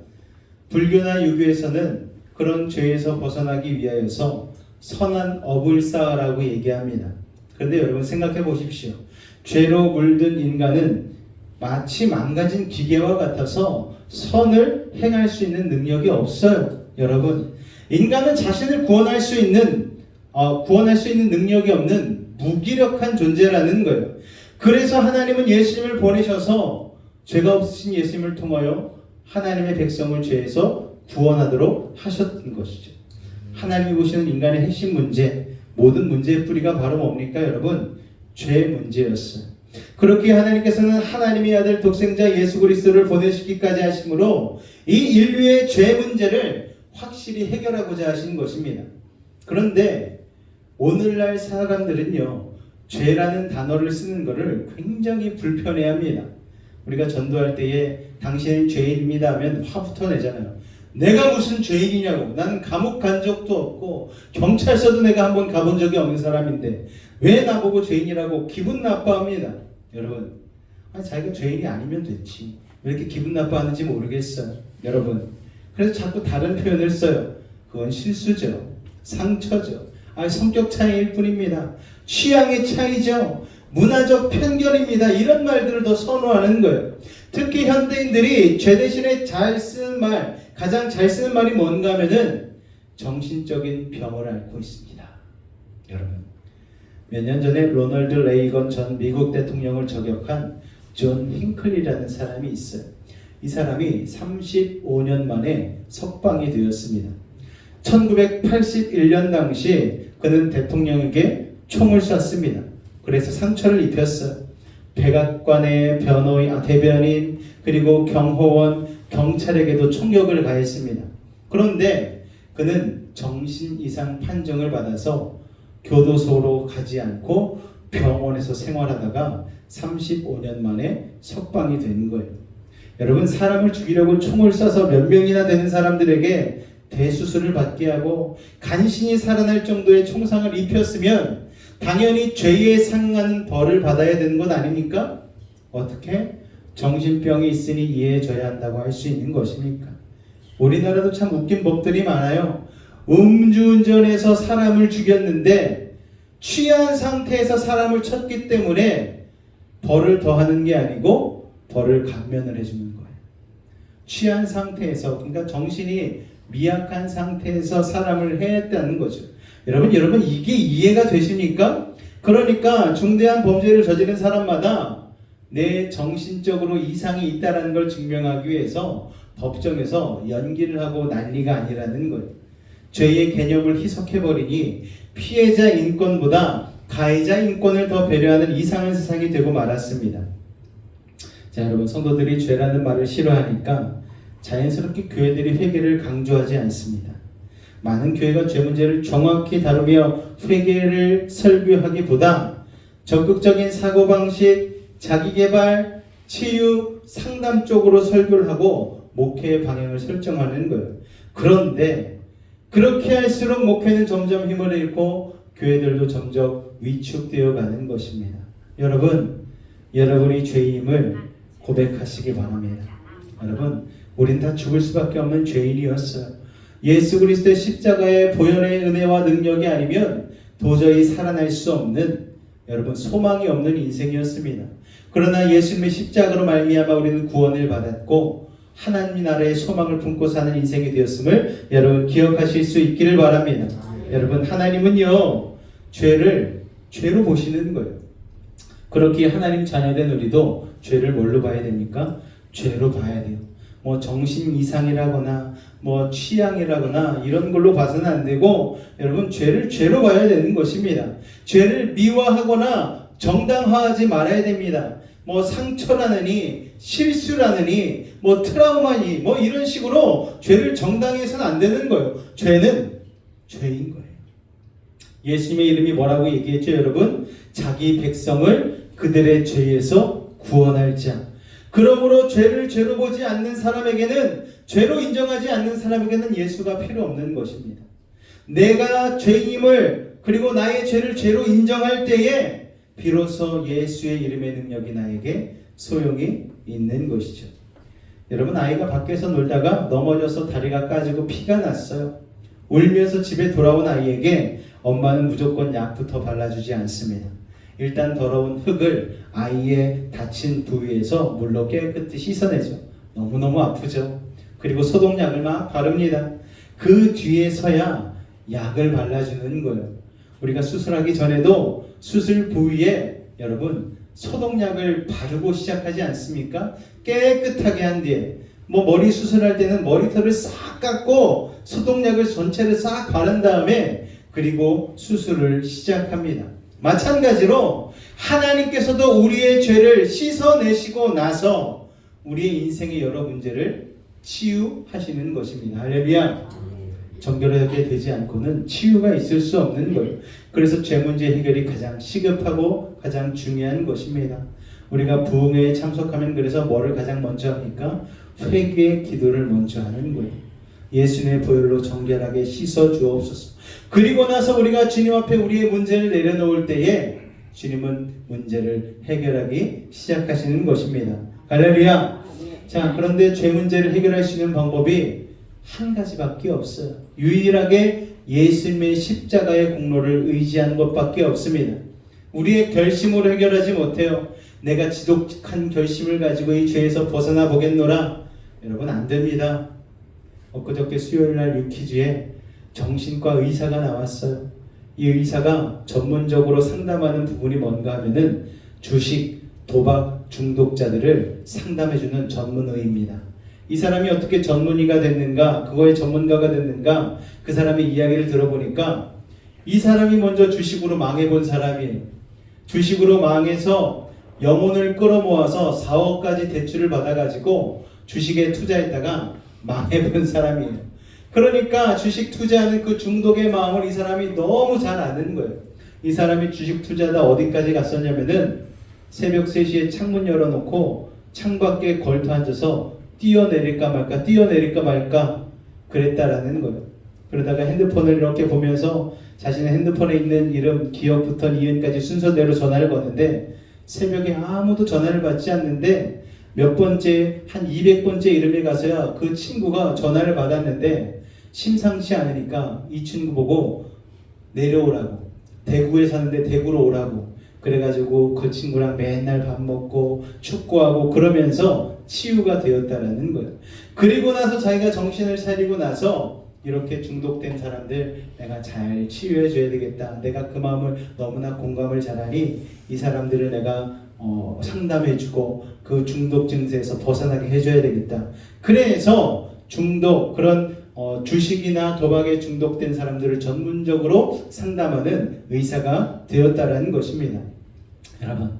불교나 유교에서는 그런 죄에서 벗어나기 위하여서 선한 업을 쌓으라고 얘기합니다. 그런데 여러분, 생각해 보십시오. 죄로 물든 인간은 마치 망가진 기계와 같아서 선을 행할 수 있는 능력이 없어요. 여러분, 인간은 자신을 구원할 수 있는 능력이 없는 무기력한 존재라는 거예요. 그래서 하나님은 예수님을 보내셔서 죄가 없으신 예수님을 통하여 하나님의 백성을 죄에서 구원하도록 하셨던 것이죠. 하나님이 보시는 인간의 핵심 문제, 모든 문제의 뿌리가 바로 뭡니까 여러분? 죄 문제였어요. 그렇게 하나님께서는 하나님의 아들 독생자 예수 그리스도를 보내시기까지 하심으로 이 인류의 죄 문제를 확실히 해결하고자 하신 것입니다. 그런데 오늘날 사람들은요, 죄라는 단어를 쓰는 것을 굉장히 불편해합니다. 우리가 전도할 때에 당신은 죄인입니다 하면 화부터 내잖아요. 내가 무슨 죄인이냐고. 나는 감옥 간 적도 없고 경찰서도 내가 한번 가본 적이 없는 사람인데 왜 나보고 죄인이라고 기분 나빠합니다. 여러분, 자기가 죄인이 아니면 됐지. 왜 이렇게 기분 나빠하는지 모르겠어요. 여러분, 그래서 자꾸 다른 표현을 써요. 그건 실수죠. 상처죠. 성격 차이일 뿐입니다. 취향의 차이죠. 문화적 편견입니다. 이런 말들을 더 선호하는 거예요. 특히 현대인들이 죄 대신에 가장 잘 쓰는 말이 뭔가 하면은 정신적인 병을 앓고 있습니다. 여러분, 몇 년 전에 로널드 레이건 전 미국 대통령을 저격한 존 힝클리라는 사람이 있어요. 이 사람이 35년 만에 석방이 되었습니다. 1981년 당시 그는 대통령에게 총을 쐈습니다. 그래서 상처를 입혔어요. 백악관의 대변인, 그리고 경호원, 경찰에게도 총격을 가했습니다. 그런데 그는 정신 이상 판정을 받아서 교도소로 가지 않고 병원에서 생활하다가 35년 만에 석방이 된 거예요. 여러분, 사람을 죽이려고 총을 쏴서 몇 명이나 되는 사람들에게 대수술을 받게 하고 간신히 살아날 정도의 총상을 입혔으면 당연히 죄에 상응하는 벌을 받아야 되는 것 아닙니까? 어떻게? 정신병이 있으니 이해해줘야 한다고 할 수 있는 것입니까? 우리나라도 참 웃긴 법들이 많아요. 음주운전해서 사람을 죽였는데 취한 상태에서 사람을 쳤기 때문에 벌을 더하는 게 아니고 벌을 감면을 해주는 거예요. 취한 상태에서, 그러니까 정신이 미약한 상태에서 사람을 해했다는 거죠. 여러분 이게 이해가 되십니까? 그러니까 중대한 범죄를 저지른 사람마다 내 정신적으로 이상이 있다는 걸 증명하기 위해서 법정에서 연기를 하고 난리가 아니라는 거예요. 죄의 개념을 희석해버리니 피해자 인권보다 가해자 인권을 더 배려하는 이상한 세상이 되고 말았습니다. 자, 여러분, 성도들이 죄라는 말을 싫어하니까 자연스럽게 교회들이 회개를 강조하지 않습니다. 많은 교회가 죄 문제를 정확히 다루며 회개를 설교하기보다 적극적인 사고방식, 자기개발, 치유, 상담 쪽으로 설교를 하고 목회의 방향을 설정하는 거예요. 그런데 그렇게 할수록 목회는 점점 힘을 잃고 교회들도 점점 위축되어 가는 것입니다. 여러분, 여러분이 죄임을 고백하시기 바랍니다. 여러분, 우린 다 죽을 수밖에 없는 죄인이었어요. 예수 그리스도의 십자가의 보혈의 은혜와 능력이 아니면 도저히 살아날 수 없는, 여러분, 소망이 없는 인생이었습니다. 그러나 예수님의 십자가로 말미암아 우리는 구원을 받았고 하나님 나라의 소망을 품고 사는 인생이 되었음을 여러분 기억하실 수 있기를 바랍니다. 여러분, 하나님은요, 죄를 죄로 보시는 거예요. 그렇게 하나님 자녀된 우리도 죄를 뭘로 봐야 됩니까? 죄로 봐야 돼요. 뭐 정신 이상이라거나 뭐 취향이라거나 이런 걸로 봐서는 안 되고, 여러분, 죄를 죄로 봐야 되는 것입니다. 죄를 미화하거나 정당화하지 말아야 됩니다. 뭐 상처라느니 실수라느니 뭐 트라우마니 뭐 이런 식으로 죄를 정당해서는 안 되는 거예요. 죄는 죄인 거예요. 예수님의 이름이 뭐라고 얘기했죠, 여러분? 자기 백성을 그들의 죄에서 구원할 자. 그러므로 죄를 죄로 보지 않는 사람에게는, 죄로 인정하지 않는 사람에게는 예수가 필요 없는 것입니다. 내가 죄임을, 그리고 나의 죄를 죄로 인정할 때에 비로소 예수의 이름의 능력이 나에게 소용이 있는 것이죠. 여러분, 아이가 밖에서 놀다가 넘어져서 다리가 까지고 피가 났어요. 울면서 집에 돌아온 아이에게 엄마는 무조건 약부터 발라주지 않습니다. 일단 더러운 흙을 아이의 다친 부위에서 물로 깨끗이 씻어내죠. 너무너무 아프죠. 그리고 소독약을 막 바릅니다. 그 뒤에서야 약을 발라주는 거예요. 우리가 수술하기 전에도 수술 부위에 여러분 소독약을 바르고 시작하지 않습니까? 깨끗하게 한 뒤에 머리 수술할 때는 머리털을 싹 깎고 소독약을 전체를 싹 바른 다음에 그리고 수술을 시작합니다. 마찬가지로 하나님께서도 우리의 죄를 씻어내시고 나서 우리의 인생의 여러 문제를 치유하시는 것입니다. 할렐루야. 정결하게 되지 않고는 치유가 있을 수 없는 거예요. 그래서 죄 문제 해결이 가장 시급하고 가장 중요한 것입니다. 우리가 부흥회에 참석하면 그래서 뭐를 가장 먼저 합니까? 회개의 기도를 먼저 하는 거예요. 예수님의 보혈로 정결하게 씻어 주옵소서. 그리고 나서 우리가 주님 앞에 우리의 문제를 내려놓을 때에 주님은 문제를 해결하기 시작하시는 것입니다. 할렐루야. 자, 그런데 죄 문제를 해결할 수 있는 방법이 한 가지밖에 없어요. 유일하게 예수님의 십자가의 공로를 의지한 것밖에 없습니다. 우리의 결심으로 해결하지 못해요. 내가 지독한 결심을 가지고 이 죄에서 벗어나 보겠노라. 여러분, 안 됩니다. 엊그저께 수요일날 유퀴즈에 정신과 의사가 나왔어요. 이 의사가 전문적으로 상담하는 부분이 뭔가 하면은 주식, 도박 중독자들을 상담해주는 전문의입니다. 이 사람이 어떻게 전문의가 됐는가, 그거의 전문가가 됐는가, 그 사람의 이야기를 들어보니까 이 사람이 먼저 주식으로 망해본 사람이에요. 주식으로 망해서 영혼을 끌어모아서 4억까지 대출을 받아가지고 주식에 투자했다가 망해본 사람이에요. 그러니까 주식 투자하는 그 중독의 마음을 이 사람이 너무 잘 아는 거예요. 이 사람이 주식 투자다 어디까지 갔었냐면은 새벽 3시에 창문 열어놓고 창밖에 걸터 앉아서 뛰어내릴까 말까 그랬다라는 거예요. 그러다가 핸드폰을 이렇게 보면서 자신의 핸드폰에 있는 이름, 기억부터 니은까지 순서대로 전화를 거는데 새벽에 아무도 전화를 받지 않는데 몇 번째, 한 200번째 이름에 가서야 그 친구가 전화를 받았는데 심상치 않으니까 이 친구 보고 내려오라고, 대구에 사는데 대구로 오라고 그래가지고 그 친구랑 맨날 밥 먹고 축구하고 그러면서 치유가 되었다라는 거예요. 그리고 나서 자기가 정신을 차리고 나서 이렇게 중독된 사람들 내가 잘 치유해 줘야 되겠다. 내가 그 마음을 너무나 공감을 잘하니 이 사람들을 내가 상담해 주고 그 중독 증세에서 벗어나게 해줘야 되겠다. 그래서 중독, 그런 주식이나 도박에 중독된 사람들을 전문적으로 상담하는 의사가 되었다라는 것입니다. 여러분,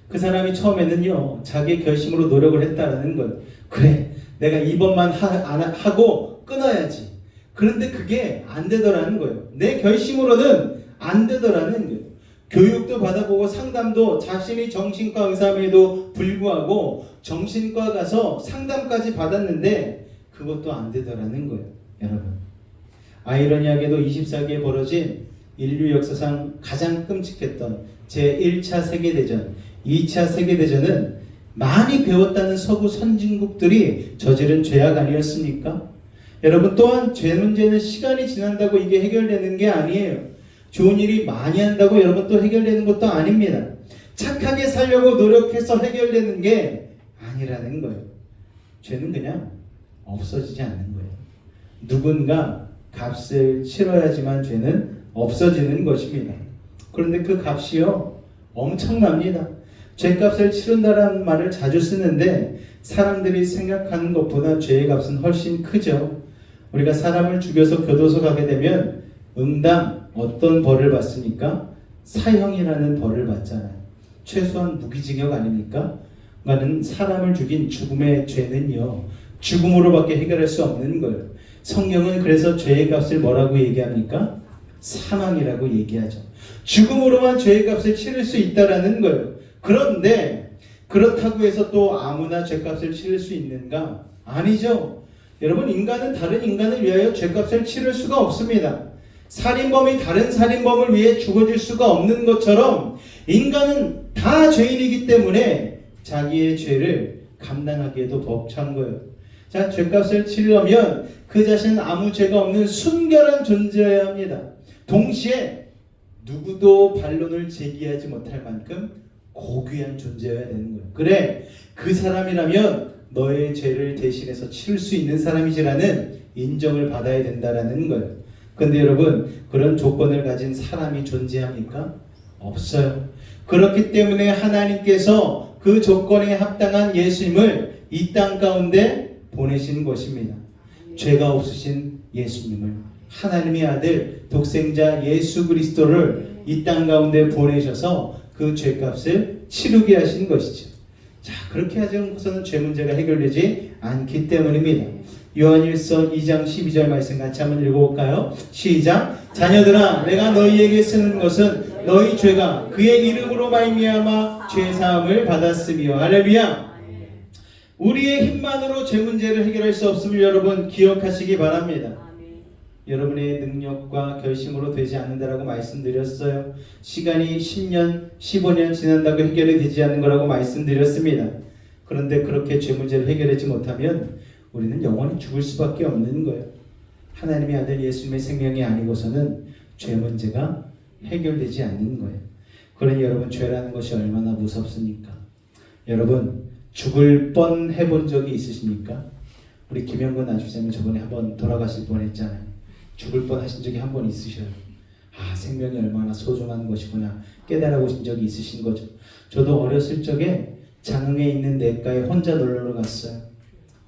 그 사람이 처음에는요 자기 결심으로 노력을 했다라는 걸, 그래 내가 이번만 하고 끊어야지. 그런데 그게 안 되더라는 거예요. 내 결심으로는 안 되더라는 거예요. 교육도 받아보고 상담도, 자신이 정신과 의사임에도 불구하고 정신과 가서 상담까지 받았는데 그것도 안 되더라는 거예요. 여러분, 아이러니하게도 24기에 벌어진 인류 역사상 가장 끔찍했던 제1차 세계대전, 2차 세계대전은 많이 배웠다는 서구 선진국들이 저지른 죄악 아니었습니까? 여러분, 또한 죄 문제는 시간이 지난다고 이게 해결되는 게 아니에요. 좋은 일이 많이 한다고 여러분 또 해결되는 것도 아닙니다. 착하게 살려고 노력해서 해결되는 게 아니라는 거예요. 죄는 그냥 없어지지 않는 거예요. 누군가 값을 치러야지만 죄는 없어지는 것입니다. 그런데 그 값이요 엄청납니다. 죄값을 치른다라는 말을 자주 쓰는데 사람들이 생각하는 것보다 죄의 값은 훨씬 크죠. 우리가 사람을 죽여서 교도소 가게 되면 응당 어떤 벌을 받습니까? 사형이라는 벌을 받잖아요. 최소한 무기징역 아닙니까? 그러니까 사람을 죽인 죽음의 죄는요 죽음으로밖에 해결할 수 없는 거예요. 성경은 그래서 죄의 값을 뭐라고 얘기합니까? 사망이라고 얘기하죠. 죽음으로만 죄의 값을 치를 수 있다라는 거예요. 그런데 그렇다고 해서 또 아무나 죄값을 치를 수 있는가? 아니죠. 여러분, 인간은 다른 인간을 위하여 죄값을 치를 수가 없습니다. 살인범이 다른 살인범을 위해 죽어줄 수가 없는 것처럼 인간은 다 죄인이기 때문에 자기의 죄를 감당하기에도 벅찬 거예요. 자, 죄값을 치려면 그 자신은 아무 죄가 없는 순결한 존재여야 합니다. 동시에 누구도 반론을 제기하지 못할 만큼 고귀한 존재여야 되는 거예요. 그래, 그 사람이라면 너의 죄를 대신해서 치를 수 있는 사람이지라는 인정을 받아야 된다라는 거예요. 근데 여러분, 그런 조건을 가진 사람이 존재합니까? 없어요. 그렇기 때문에 하나님께서 그 조건에 합당한 예수님을 이 땅 가운데 보내신 것입니다. 죄가 없으신 예수님을, 하나님의 아들 독생자 예수 그리스도를 이 땅 가운데 보내셔서 그 죄값을 치르게 하신 것이죠. 자, 그렇게 하지 않고서는 죄 문제가 해결되지 않기 때문입니다. 요한일서 2장 12절 말씀 같이 한번 읽어볼까요? 시작. 자녀들아, 내가 너희에게 쓰는 것은 너희 죄가 그의 이름으로 말미암아 죄 사함을 받았으며. 할렐루야. 우리의 힘만으로 죄 문제를 해결할 수 없음을 여러분 기억하시기 바랍니다. 여러분의 능력과 결심으로 되지 않는다라고 말씀드렸어요. 시간이 10년, 15년 지난다고 해결이 되지 않는 거라고 말씀드렸습니다. 그런데 그렇게 죄 문제를 해결하지 못하면 우리는 영원히 죽을 수밖에 없는 거예요. 하나님의 아들 예수님의 생명이 아니고서는 죄 문제가 해결되지 않는 거예요. 그러니 여러분, 죄라는 것이 얼마나 무섭습니까? 여러분, 죽을 뻔 해본 적이 있으십니까? 우리 김영근 아주사님 저번에 한번 돌아가실 뻔했잖아요. 죽을 뻔 하신 적이 한 번 있으셔요. 아, 생명이 얼마나 소중한 것이구나 깨달아 보신 적이 있으신 거죠. 저도 어렸을 적에 장흥에 있는 내과에 혼자 놀러 갔어요.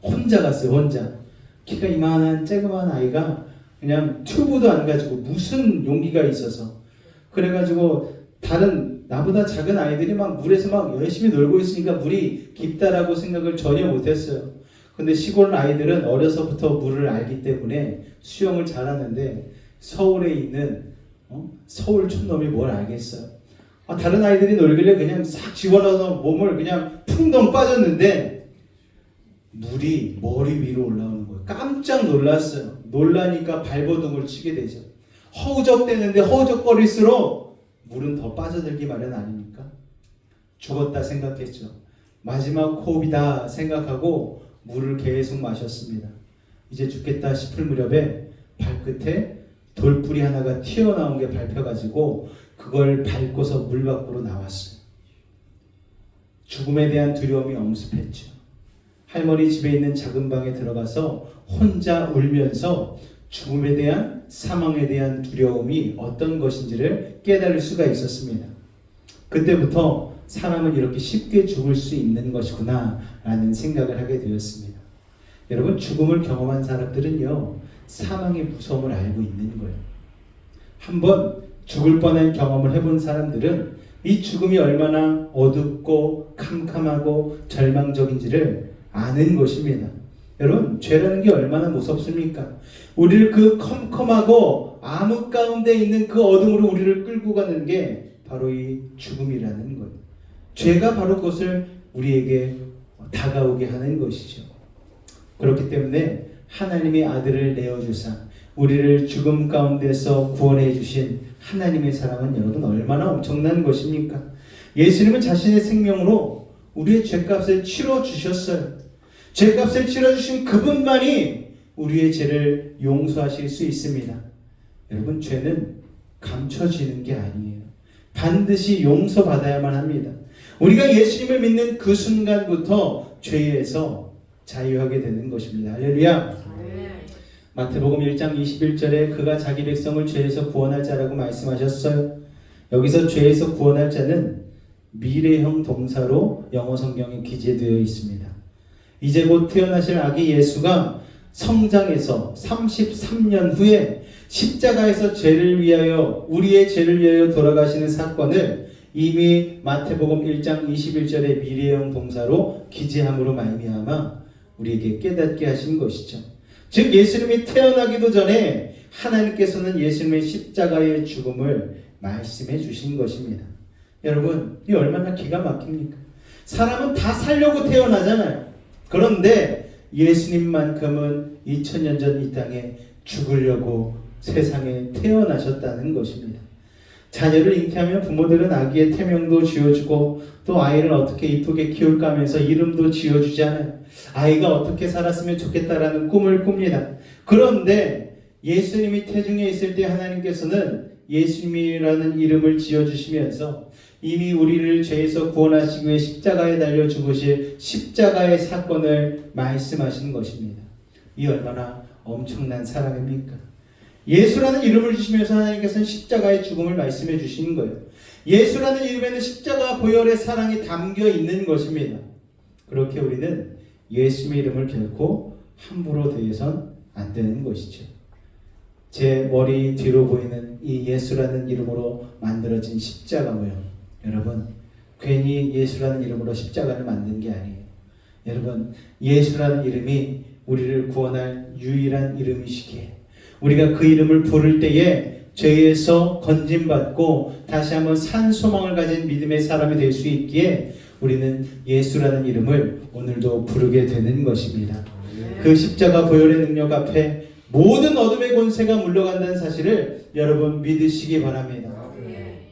혼자 갔어요. 혼자. 키가 이만한 쬐그만 아이가 그냥 튜브도 안 가지고 무슨 용기가 있어서, 그래가지고 다른 나보다 작은 아이들이 막 물에서 막 열심히 놀고 있으니까 물이 깊다라고 생각을 전혀 못했어요. 근데 시골 아이들은 어려서부터 물을 알기 때문에 수영을 잘하는데 서울에 있는 서울 촌놈이 뭘 알겠어요. 다른 아이들이 놀길래 그냥 싹 집어넣어서 몸을 그냥 풍덩 빠졌는데 물이 머리 위로 올라오는 거예요. 깜짝 놀랐어요. 놀라니까 발버둥을 치게 되죠. 허우적대는데 허우적거릴수록 물은 더 빠져들기 마련 아닙니까? 죽었다 생각했죠. 마지막 호흡이다 생각하고 물을 계속 마셨습니다. 이제 죽겠다 싶을 무렵에 발끝에 돌뿌리 하나가 튀어나온 게 밟혀가지고 그걸 밟고서 물 밖으로 나왔어요. 죽음에 대한 두려움이 엄습했죠. 할머니 집에 있는 작은 방에 들어가서 혼자 울면서 죽음에 대한, 사망에 대한 두려움이 어떤 것인지를 깨달을 수가 있었습니다. 그때부터 사람은 이렇게 쉽게 죽을 수 있는 것이구나 라는 생각을 하게 되었습니다. 여러분, 죽음을 경험한 사람들은요, 사망의 무서움을 알고 있는 거예요. 한번 죽을 뻔한 경험을 해본 사람들은 이 죽음이 얼마나 어둡고 캄캄하고 절망적인지를 아는 것입니다. 여러분, 죄라는 게 얼마나 무섭습니까? 우리를 그 컴컴하고 암흑 가운데 있는 그 어둠으로 우리를 끌고 가는 게 바로 이 죽음이라는 거예요. 죄가 바로 그것을 우리에게 다가오게 하는 것이죠. 그렇기 때문에 하나님의 아들을 내어주사 우리를 죽음 가운데서 구원해 주신 하나님의 사랑은 여러분 얼마나 엄청난 것입니까? 예수님은 자신의 생명으로 우리의 죄값을 치러 주셨어요. 죄값을 치러 주신 그분만이 우리의 죄를 용서하실 수 있습니다. 여러분, 죄는 감춰지는 게 아니에요. 반드시 용서받아야만 합니다. 우리가 예수님을 믿는 그 순간부터 죄에서 자유하게 되는 것입니다. 할렐루야. 마태복음 1장 21절에 그가 자기 백성을 죄에서 구원할 자라고 말씀하셨어요. 여기서 죄에서 구원할 자는 미래형 동사로 영어 성경에 기재되어 있습니다. 이제 곧 태어나실 아기 예수가 성장해서 33년 후에 십자가에서 죄를 위하여, 우리의 죄를 위하여 돌아가시는 사건을 이미 마태복음 1장 21절의 미래형 동사로 기재함으로 말미암아 우리에게 깨닫게 하신 것이죠. 즉, 예수님이 태어나기도 전에 하나님께서는 예수님의 십자가의 죽음을 말씀해 주신 것입니다. 여러분, 이 얼마나 기가 막힙니까? 사람은 다 살려고 태어나잖아요. 그런데 예수님만큼은 2000년 전 이 땅에 죽으려고 세상에 태어나셨다는 것입니다. 자녀를 잉태하면 부모들은 아기의 태명도 지어주고 또 아이를 어떻게 이쁘게 키울까 하면서 이름도 지어주잖아요. 아이가 어떻게 살았으면 좋겠다라는 꿈을 꿉니다. 그런데 예수님이 태중에 있을 때 하나님께서는 예수님이라는 이름을 지어주시면서 이미 우리를 죄에서 구원하시기 위해 십자가에 달려 죽으실 십자가의 사건을 말씀하신 것입니다. 이 얼마나 엄청난 사랑입니까? 예수라는 이름을 주시면서 하나님께서는 십자가의 죽음을 말씀해 주신 거예요. 예수라는 이름에는 십자가 보혈의 사랑이 담겨 있는 것입니다. 그렇게 우리는 예수의 이름을 결코 함부로 대해선 안 되는 것이죠. 제 머리 뒤로 보이는 이 예수라는 이름으로 만들어진 십자가 모형, 여러분 괜히 예수라는 이름으로 십자가를 만든 게 아니에요. 여러분 예수라는 이름이 우리를 구원할 유일한 이름이시기에 우리가 그 이름을 부를 때에 죄에서 건짐받고 다시 한번 산 소망을 가진 믿음의 사람이 될 수 있기에 우리는 예수라는 이름을 오늘도 부르게 되는 것입니다. 그 십자가 보혈의 능력 앞에 모든 어둠의 권세가 물러간다는 사실을 여러분 믿으시기 바랍니다.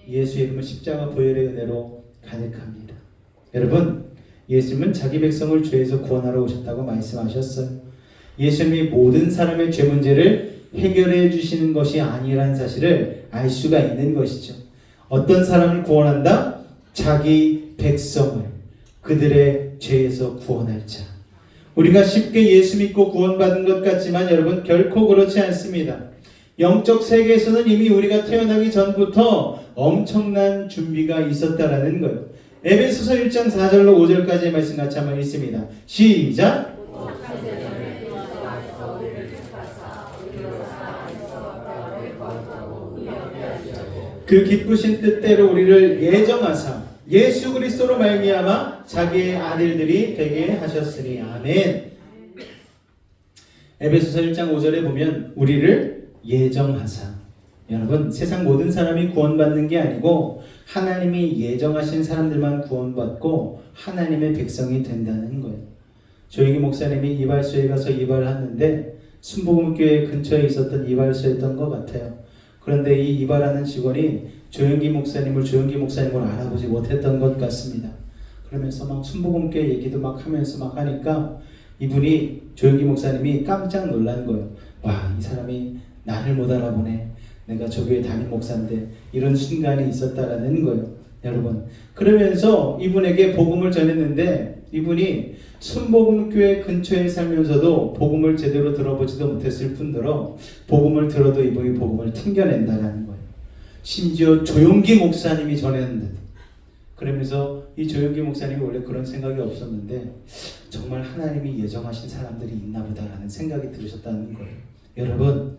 예수의 이름은 십자가 보혈의 은혜로 가득합니다. 여러분 예수님은 자기 백성을 죄에서 구원하러 오셨다고 말씀하셨어요. 예수님이 모든 사람의 죄 문제를 해결해 주시는 것이 아니라는 사실을 알 수가 있는 것이죠. 어떤 사람을 구원한다? 자기 백성을 그들의 죄에서 구원할 자. 우리가 쉽게 예수 믿고 구원받은 것 같지만 여러분 결코 그렇지 않습니다. 영적 세계에서는 이미 우리가 태어나기 전부터 엄청난 준비가 있었다라는 거예요. 에베소서 1장 4절로 5절까지의 말씀 같이 한번 읽습니다. 시작! 그 기쁘신 뜻대로 우리를 예정하사 예수 그리스도로 말미암아 자기의 아들들이 되게 하셨으니 아멘. 에베소서 1장 5절에 보면 우리를 예정하사, 여러분 세상 모든 사람이 구원받는 게 아니고 하나님이 예정하신 사람들만 구원받고 하나님의 백성이 된다는 거예요. 조영기 목사님이 이발소에 가서 이발을 하는데 순복음교회 근처에 있었던 이발소였던 것 같아요. 그런데 이 이발하는 직원이 조영기 목사님으로 알아보지 못했던 것 같습니다. 그러면서 막 순복음교회 얘기도 막 하면서 막 하니까 이분이 조영기 목사님이 깜짝 놀란 거예요. 와, 이 사람이 나를 못 알아보네. 내가 저 교회 담임 목사인데 이런 순간이 있었다라는 거예요. 여러분 그러면서 이분에게 복음을 전했는데 이분이 순복음교회 근처에 살면서도 복음을 제대로 들어보지도 못했을 뿐더러 복음을 들어도 이분이 복음을 튕겨낸다는 거예요. 심지어 조용기 목사님이 전했는데도. 그러면서 이 조용기 목사님이 원래 그런 생각이 없었는데 정말 하나님이 예정하신 사람들이 있나 보다라는 생각이 들으셨다는 거예요. 여러분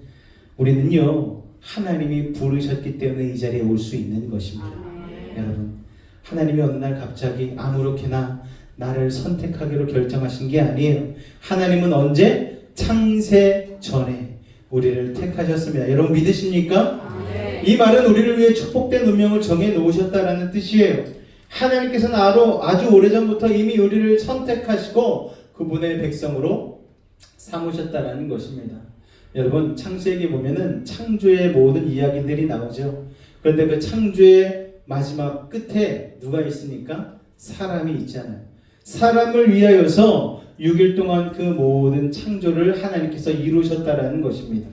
우리는요 하나님이 부르셨기 때문에 이 자리에 올 수 있는 것입니다. 여러분 하나님이 어느 날 갑자기 아무렇게나 나를 선택하기로 결정하신 게 아니에요. 하나님은 언제? 창세 전에 우리를 택하셨습니다. 여러분 믿으십니까? 이 말은 우리를 위해 축복된 운명을 정해 놓으셨다라는 뜻이에요. 하나님께서는 아주 오래전부터 이미 우리를 선택하시고 그분의 백성으로 삼으셨다라는 것입니다. 여러분 창세기에 보면은 창조의 모든 이야기들이 나오죠. 그런데 그 창조의 마지막 끝에 누가 있습니까? 사람이 있잖아요. 사람을 위하여서 6일 동안 그 모든 창조를 하나님께서 이루셨다라는 것입니다.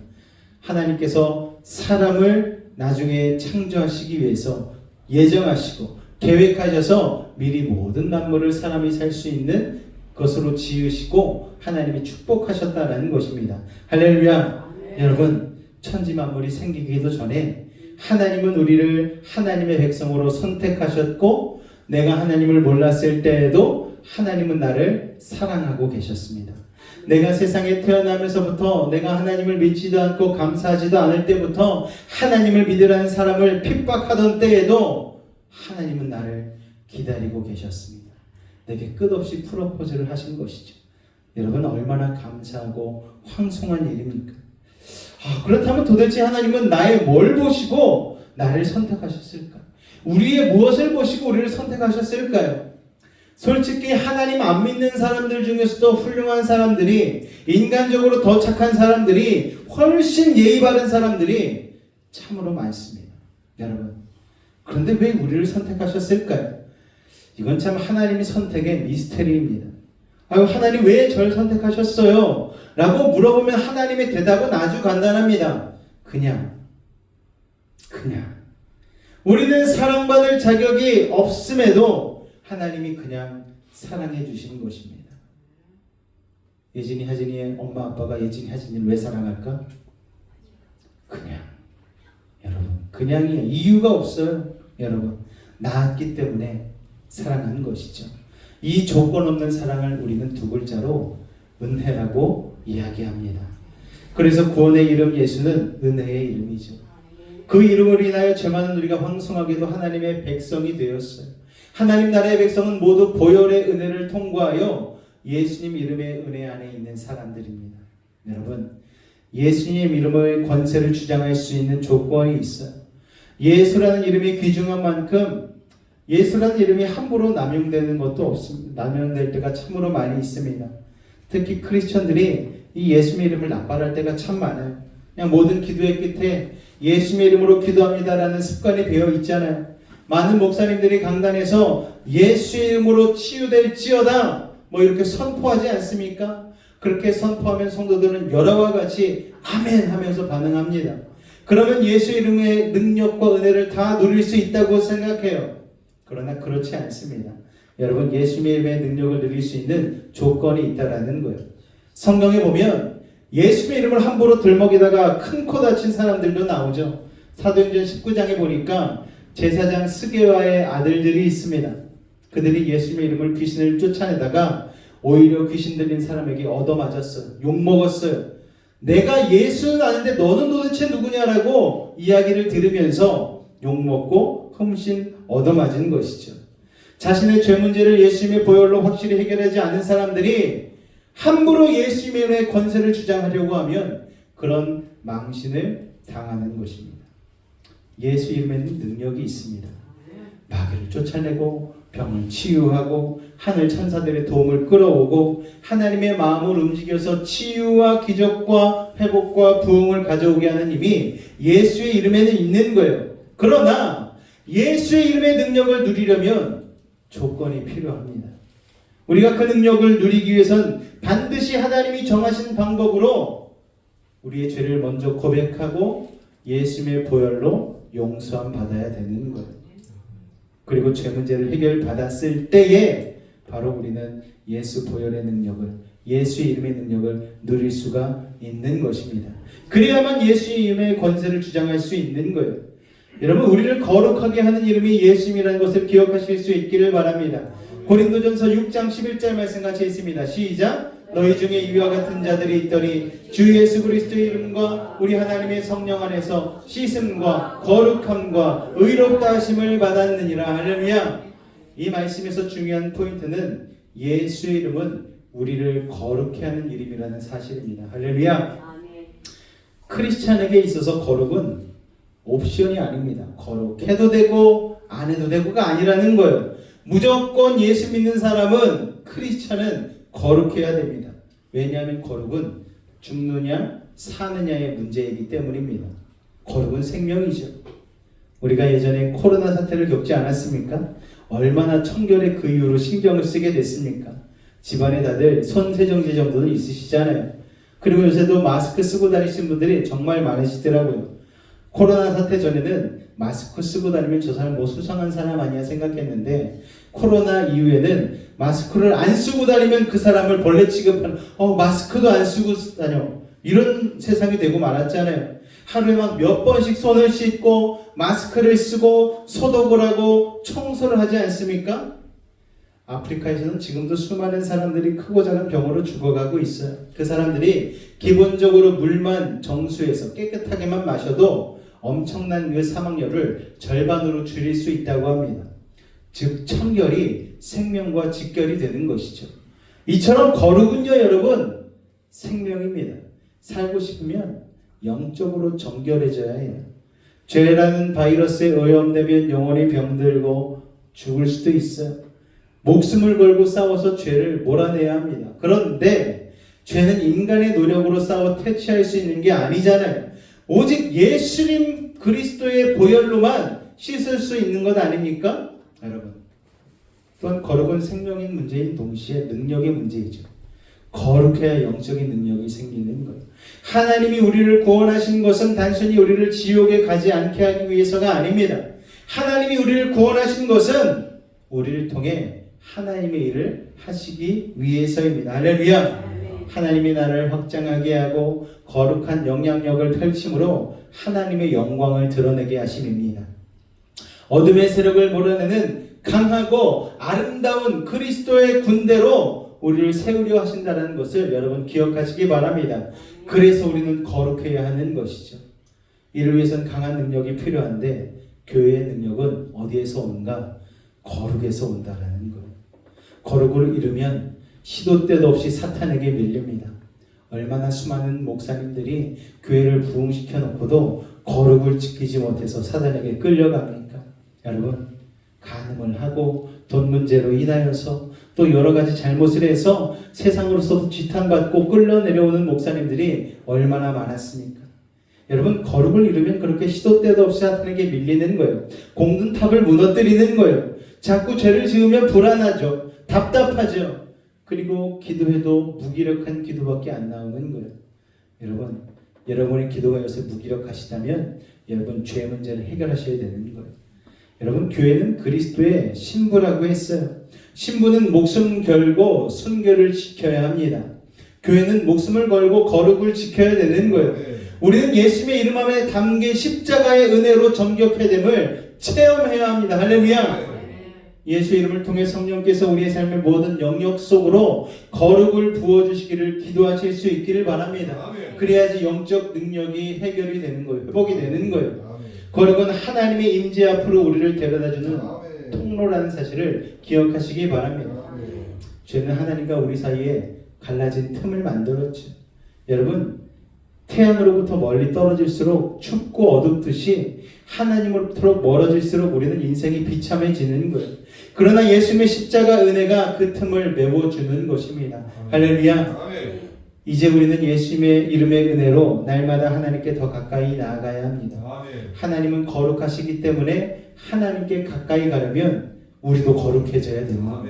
하나님께서 사람을 나중에 창조하시기 위해서 예정하시고 계획하셔서 미리 모든 만물을 사람이 살 수 있는 것으로 지으시고 하나님이 축복하셨다라는 것입니다. 할렐루야. 여러분 천지 만물이 생기기도 전에 하나님은 우리를 하나님의 백성으로 선택하셨고 내가 하나님을 몰랐을 때에도 하나님은 나를 사랑하고 계셨습니다. 내가 세상에 태어나면서부터 내가 하나님을 믿지도 않고 감사하지도 않을 때부터 하나님을 믿으라는 사람을 핍박하던 때에도 하나님은 나를 기다리고 계셨습니다. 내게 끝없이 프로포즈를 하신 것이죠. 여러분 얼마나 감사하고 황송한 일입니까? 그렇다면 도대체 하나님은 나의 뭘 보시고 나를 선택하셨을까? 우리의 무엇을 보시고 우리를 선택하셨을까요? 솔직히 하나님 안 믿는 사람들 중에서도 훌륭한 사람들이, 인간적으로 더 착한 사람들이, 훨씬 예의 바른 사람들이 참으로 많습니다. 여러분 그런데 왜 우리를 선택하셨을까요? 이건 참 하나님의 선택의 미스테리입니다. 하나님 왜 저를 선택하셨어요? 라고 물어보면 하나님의 대답은 아주 간단합니다. 그냥 우리는 사랑받을 자격이 없음에도 하나님이 그냥 사랑해 주시는 것입니다. 예진이 하진이의 엄마 아빠가 예진이 하진이를 왜 사랑할까? 그냥. 여러분 그냥이에요. 이유가 없어요. 여러분 낳았기 때문에 사랑한 것이죠. 이 조건 없는 사랑을 우리는 두 글자로 은혜라고 이야기합니다. 그래서 구원의 이름 예수는 은혜의 이름이죠. 그 이름을 인하여 죄 많은 우리가 황송하게도 하나님의 백성이 되었어요. 하나님 나라의 백성은 모두 보혈의 은혜를 통과하여 예수님 이름의 은혜 안에 있는 사람들입니다. 여러분, 예수님 이름의 권세를 주장할 수 있는 조건이 있어요. 예수라는 이름이 귀중한 만큼 예수라는 이름이 함부로 남용되는 것도 없습니다. 남용될 때가 참으로 많이 있습니다. 특히 크리스천들이 이 예수의 이름을 납발할 때가 참 많아요. 그냥 모든 기도의 끝에 예수의 이름으로 기도합니다라는 습관이 배어 있잖아요. 많은 목사님들이 강단에서 예수의 이름으로 치유될지어다 뭐 이렇게 선포하지 않습니까? 그렇게 선포하면 성도들은 열화와 같이 아멘 하면서 반응합니다. 그러면 예수의 이름의 능력과 은혜를 다 누릴 수 있다고 생각해요. 그러나 그렇지 않습니다. 여러분, 예수의 이름의 능력을 누릴 수 있는 조건이 있다라는 거예요. 성경에 보면 예수의 이름을 함부로 들먹이다가 큰 코 다친 사람들도 나오죠. 사도행전 19장에 보니까 제사장 스게와의 아들들이 있습니다. 그들이 예수의 이름을 귀신을 쫓아내다가 오히려 귀신 들린 사람에게 얻어맞았어요. 욕먹었어요. 내가 예수는 아는데 너는 도대체 누구냐라고 이야기를 들으면서 욕먹고 흠씬 얻어맞은 것이죠. 자신의 죄 문제를 예수님의 보혈로 확실히 해결하지 않은 사람들이 함부로 예수님의 권세를 주장하려고 하면 그런 망신을 당하는 것입니다. 예수 이름에는 능력이 있습니다. 마귀를 쫓아내고 병을 치유하고 하늘 천사들의 도움을 끌어오고 하나님의 마음을 움직여서 치유와 기적과 회복과 부흥을 가져오게 하는 힘이 예수의 이름에는 있는 거예요. 그러나 예수의 이름의 능력을 누리려면 조건이 필요합니다. 우리가 그 능력을 누리기 위해선 반드시 하나님이 정하신 방법으로 우리의 죄를 먼저 고백하고 예수님의 보혈로 용서함 받아야 되는 거예요. 그리고 죄 문제를 해결받았을 때에 바로 우리는 예수 보혈의 능력을, 예수의 이름의 능력을 누릴 수가 있는 것입니다. 그래야만 예수의 이름의 권세를 주장할 수 있는 거예요. 여러분, 우리를 거룩하게 하는 이름이 예수님이라는 것을 기억하실 수 있기를 바랍니다. 고린도전서 6장 11절 말씀 같이 있습니다. 시작! 너희 중에 이와 같은 자들이 있더니 주 예수 그리스도의 이름과 우리 하나님의 성령 안에서 씻음과 거룩함과 의롭다 하심을 받았느니라. 할렐루야. 이 말씀에서 중요한 포인트는 예수의 이름은 우리를 거룩해 하는 이름이라는 사실입니다. 할렐루야. 크리스찬에게 있어서 거룩은 옵션이 아닙니다. 거룩해도 되고 안 해도 되고가 아니라는 거예요. 무조건 예수 믿는 사람은, 크리스찬은 거룩해야 됩니다. 왜냐하면 거룩은 죽느냐 사느냐의 문제이기 때문입니다. 거룩은 생명이죠. 우리가 예전에 코로나 사태를 겪지 않았습니까? 얼마나 청결에 그 이후로 신경을 쓰게 됐습니까? 집안에 다들 손세정제 정도는 있으시잖아요. 그리고 요새도 마스크 쓰고 다니시는 분들이 정말 많으시더라고요. 코로나 사태 전에는 마스크 쓰고 다니면 저 사람 뭐 수상한 사람 아니야 생각했는데, 코로나 이후에는 마스크를 안 쓰고 다니면 그 사람을 벌레 취급하는, 마스크도 안 쓰고 다녀, 이런 세상이 되고 말았잖아요. 하루에 막 몇 번씩 손을 씻고 마스크를 쓰고 소독을 하고 청소를 하지 않습니까? 아프리카에서는 지금도 수많은 사람들이 크고 작은 병으로 죽어가고 있어요. 그 사람들이 기본적으로 물만 정수해서 깨끗하게만 마셔도 엄청난 그 사망률을 절반으로 줄일 수 있다고 합니다. 즉 청결이 생명과 직결이 되는 것이죠. 이처럼 거룩은요 여러분, 생명입니다. 살고 싶으면 영적으로 정결해져야 해요. 죄라는 바이러스에 오염되면 영원히 병들고 죽을 수도 있어요. 목숨을 걸고 싸워서 죄를 몰아내야 합니다. 그런데 죄는 인간의 노력으로 싸워 퇴치할 수 있는 게 아니잖아요. 오직 예수님 그리스도의 보혈로만 씻을 수 있는 것 아닙니까? 여러분, 또한 거룩은 생명인 문제인 동시에 능력의 문제이죠. 거룩해야 영적인 능력이 생기는 거예요. 하나님이 우리를 구원하신 것은 단순히 우리를 지옥에 가지 않게 하기 위해서가 아닙니다. 하나님이 우리를 구원하신 것은 우리를 통해 하나님의 일을 하시기 위해서입니다. 할렐루야. 하나님이 나를 확장하게 하고 거룩한 영향력을 펼침으로 하나님의 영광을 드러내게 하심입니다. 어둠의 세력을 몰아내는 강하고 아름다운 그리스도의 군대로 우리를 세우려 하신다는 것을 여러분 기억하시기 바랍니다. 그래서 우리는 거룩해야 하는 것이죠. 이를 위해서는 강한 능력이 필요한데 교회의 능력은 어디에서 오는가? 거룩에서 온다라는 거예요. 거룩을 잃으면 시도 때도 없이 사탄에게 밀립니다. 얼마나 수많은 목사님들이 교회를 부흥시켜 놓고도 거룩을 지키지 못해서 사단에게 끌려갑니까? 여러분, 간음을 하고 돈 문제로 인하여서 또 여러 가지 잘못을 해서 세상으로서도 지탄받고 끌려내려오는 목사님들이 얼마나 많았습니까? 여러분, 거룩을 잃으면 그렇게 시도 때도 없이 사탄에게 밀리는 거예요. 공든탑을 무너뜨리는 거예요. 자꾸 죄를 지으면 불안하죠. 답답하죠. 그리고 기도해도 무기력한 기도밖에 안 나오는 거예요. 여러분, 여러분의 기도가 요새 무기력하시다면 여러분 죄 문제를 해결하셔야 되는 거예요. 여러분, 교회는 그리스도의 신부라고 했어요. 신부는 목숨 걸고 순결을 지켜야 합니다. 교회는 목숨을 걸고 거룩을 지켜야 되는 거예요. 우리는 예수님의 이름 안에 담긴 십자가의 은혜로 정결케 됨을 체험해야 합니다. 할렐루야. 예수 이름을 통해 성령께서 우리의 삶의 모든 영역 속으로 거룩을 부어주시기를 기도하실 수 있기를 바랍니다. 그래야지 영적 능력이 해결이 되는 거예요. 회복이 되는 거예요. 거룩은 하나님의 임재 앞으로 우리를 데려다주는 통로라는 사실을 기억하시기 바랍니다. 죄는 하나님과 우리 사이에 갈라진 틈을 만들었죠. 여러분, 태양으로부터 멀리 떨어질수록 춥고 어둡듯이 하나님으로부터 멀어질수록 우리는 인생이 비참해지는 거예요. 그러나 예수님의 십자가 은혜가 그 틈을 메워주는 것입니다. 할렐루야. 이제 우리는 예수님의 이름의 은혜로 날마다 하나님께 더 가까이 나아가야 합니다. 하나님은 거룩하시기 때문에 하나님께 가까이 가려면 우리도 거룩해져야 됩니다.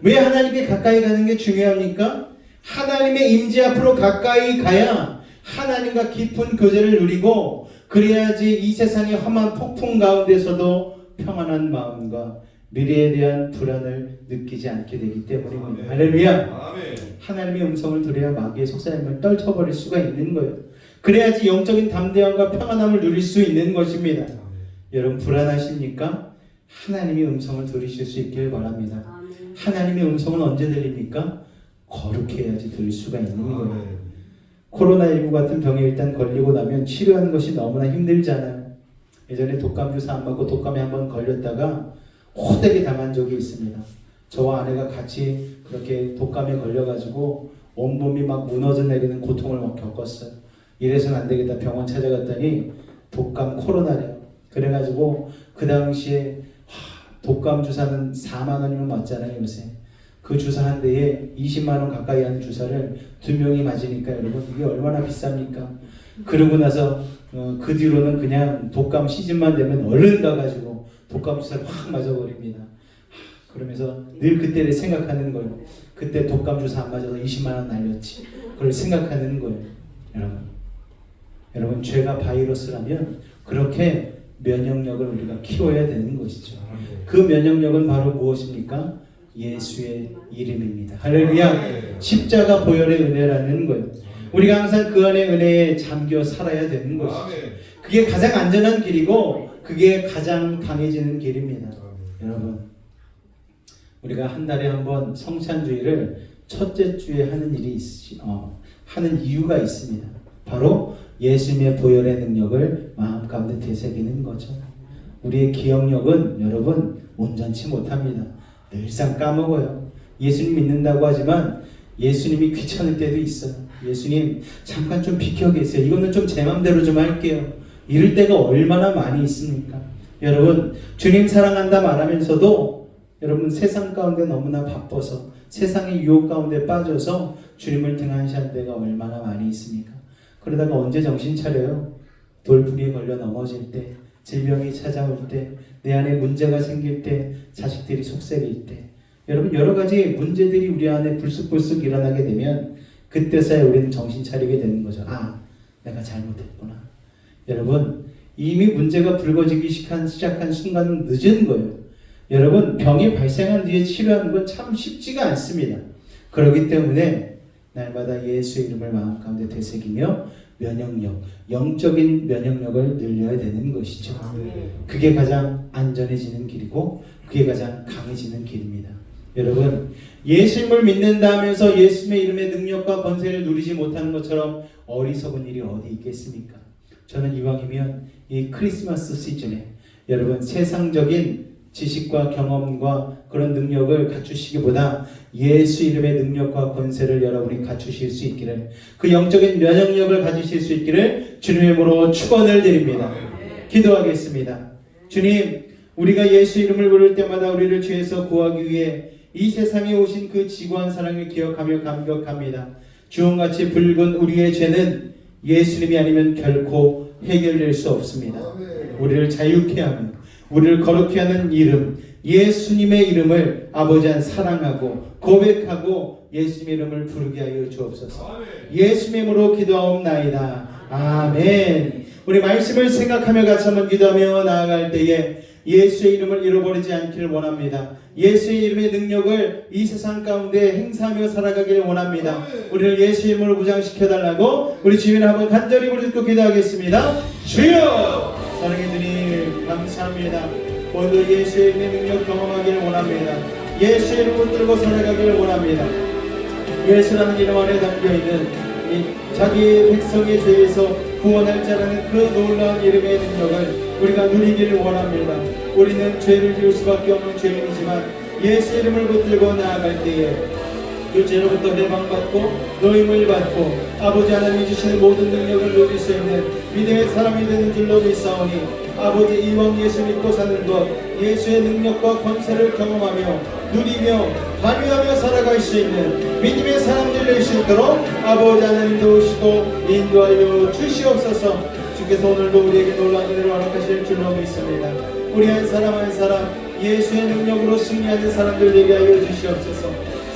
왜 하나님께 가까이 가는 게 중요합니까? 하나님의 임재 앞으로 가까이 가야 하나님과 깊은 교제를 누리고 그래야지 이 세상의 험한 폭풍 가운데서도 평안한 마음과 미래에 대한 불안을 느끼지 않게 되기 때문입니다. 할렐루야. 하나님의 음성을 들어야 마귀의 속삭임을 떨쳐버릴 수가 있는 거예요. 그래야지 영적인 담대함과 평안함을 누릴 수 있는 것입니다. 여러분, 불안하십니까? 하나님의 음성을 들으실 수 있길 바랍니다. 하나님의 음성은 언제 들립니까? 거룩해야지 들을 수가 있는 거예요. 코로나19 같은 병에 일단 걸리고 나면 치료하는 것이 너무나 힘들잖아요. 예전에 독감 주사 안 맞고 독감에 한번 걸렸다가 호되게 당한 적이 있습니다. 저와 아내가 같이 그렇게 독감에 걸려가지고 온몸이 막 무너져 내리는 고통을 막 겪었어요. 이래서는 안 되겠다 병원 찾아갔더니 독감 코로나래요. 그래가지고 그 당시에 독감 주사는 4만 원이면 맞잖아요 요새. 그 주사 한 대에 20만 원 가까이 하는 주사를 2명이 맞으니까 여러분 이게 얼마나 비쌉니까? 그러고 나서 그 뒤로는 그냥 독감 시즌만 되면 얼른 가가지고 독감 주사를 확 맞아버립니다. 그러면서 늘 그때를 생각하는 거예요. 그때 독감 주사 안 맞아서 20만 원 날렸지. 그걸 생각하는 거예요. 여러분 죄가 바이러스라면 그렇게 면역력을 우리가 키워야 되는 것이죠. 그 면역력은 바로 무엇입니까? 예수의 이름입니다. 할렐루야. 십자가 보혈의 은혜라는 거예요. 우리가 항상 그 안의 은혜에 잠겨 살아야 되는 것이죠. 그게 가장 안전한 길이고 그게 가장 강해지는 길입니다. 여러분, 우리가 한 달에 한 번 성찬주의를 첫째 주에 하는 하는 이유가 있습니다. 바로 예수님의 보혈의 능력을 마음 가운데 되새기는 거죠. 우리의 기억력은 여러분 온전치 못합니다. 늘상 까먹어요. 예수님 믿는다고 하지만 예수님이 귀찮을 때도 있어요. 예수님 잠깐 좀 비켜 계세요. 이거는 좀 제 맘대로 좀 할게요. 이럴 때가 얼마나 많이 있습니까? 여러분, 주님 사랑한다 말하면서도 여러분 세상 가운데 너무나 바빠서 세상의 유혹 가운데 빠져서 주님을 등한시한 때가 얼마나 많이 있습니까? 그러다가 언제 정신 차려요? 돌부리에 걸려 넘어질 때, 질병이 찾아올 때, 내 안에 문제가 생길 때, 자식들이 속썩일 때, 여러분 여러 가지 문제들이 우리 안에 불쑥불쑥 일어나게 되면 그때서야 우리는 정신 차리게 되는 거죠. 아, 내가 잘못했구나. 여러분, 이미 문제가 불거지기 시작한 순간은 늦은 거예요. 여러분, 병이 발생한 뒤에 치료하는 건 참 쉽지가 않습니다. 그렇기 때문에 날마다 예수의 이름을 마음 가운데 되새기며 면역력, 영적인 면역력을 늘려야 되는 것이죠. 그게 가장 안전해지는 길이고 그게 가장 강해지는 길입니다. 여러분, 예수님을 믿는다 하면서 예수님의 이름의 능력과 권세를 누리지 못하는 것처럼 어리석은 일이 어디 있겠습니까? 저는 이왕이면 이 크리스마스 시즌에 여러분 세상적인 지식과 경험과 그런 능력을 갖추시기보다 예수 이름의 능력과 권세를 여러분이 갖추실 수 있기를, 그 영적인 면역력을 가지실 수 있기를 주님의 이름으로 축원을 드립니다. 기도하겠습니다. 주님, 우리가 예수 이름을 부를 때마다 우리를 죄에서 구하기 위해 이 세상에 오신 그 지구한 사랑을 기억하며 감격합니다. 주홍같이 붉은 우리의 죄는 예수님이 아니면 결코 해결될 수 없습니다. 우리를 자유케 하며 우리를 거룩케 하는 이름, 예수님의 이름을 아버지 안 사랑하고 고백하고 예수님의 이름을 부르게 하여 주옵소서. 예수님의 이름으로 기도하옵나이다. 아멘. 우리 말씀을 생각하며 같이 한번 기도하며 나아갈 때에 예수의 이름을 잃어버리지 않기를 원합니다. 예수의 이름의 능력을 이 세상 가운데 행사하며 살아가기를 원합니다. 우리를 예수의 이름으로 부장시켜달라고 우리 주님을 한번 간절히 부르짖고 기도하겠습니다. 주여! 사랑의 주님 감사합니다. 오늘도 예수의 이름의 능력 경험하기를 원합니다. 예수의 이름을 붙들고 살아가기를 원합니다. 예수라는 이름 안에 담겨있는 이 자기 백성의 죄에서 구원할 자라는 그 놀라운 이름의 능력을 우리가 누리기를 원합니다. 우리는 죄를 지을 수밖에 없는 죄인이지만 예수 이름을 붙들고 나아갈 때에 그 죄로부터 해방받고 노임을 받고 아버지 하나님이 주시는 모든 능력을 누릴 수 있는 믿음의 사람이 되는 줄로 믿사오니 아버지 이왕 예수 믿고 사는 것, 예수의 능력과 권세를 경험하며 누리며 발휘하며 살아갈 수 있는 믿음의 사람들 될 수 있도록 아버지 하나님 도우시고 인도하여 주시옵소서. 주께서 오늘도 우리에게 놀라운 은혜를 허락하실 줄로 믿습니다. 우리 한 사람 한 사람 예수의 능력으로 승리하는 사람들 되게 하여 주시옵소서.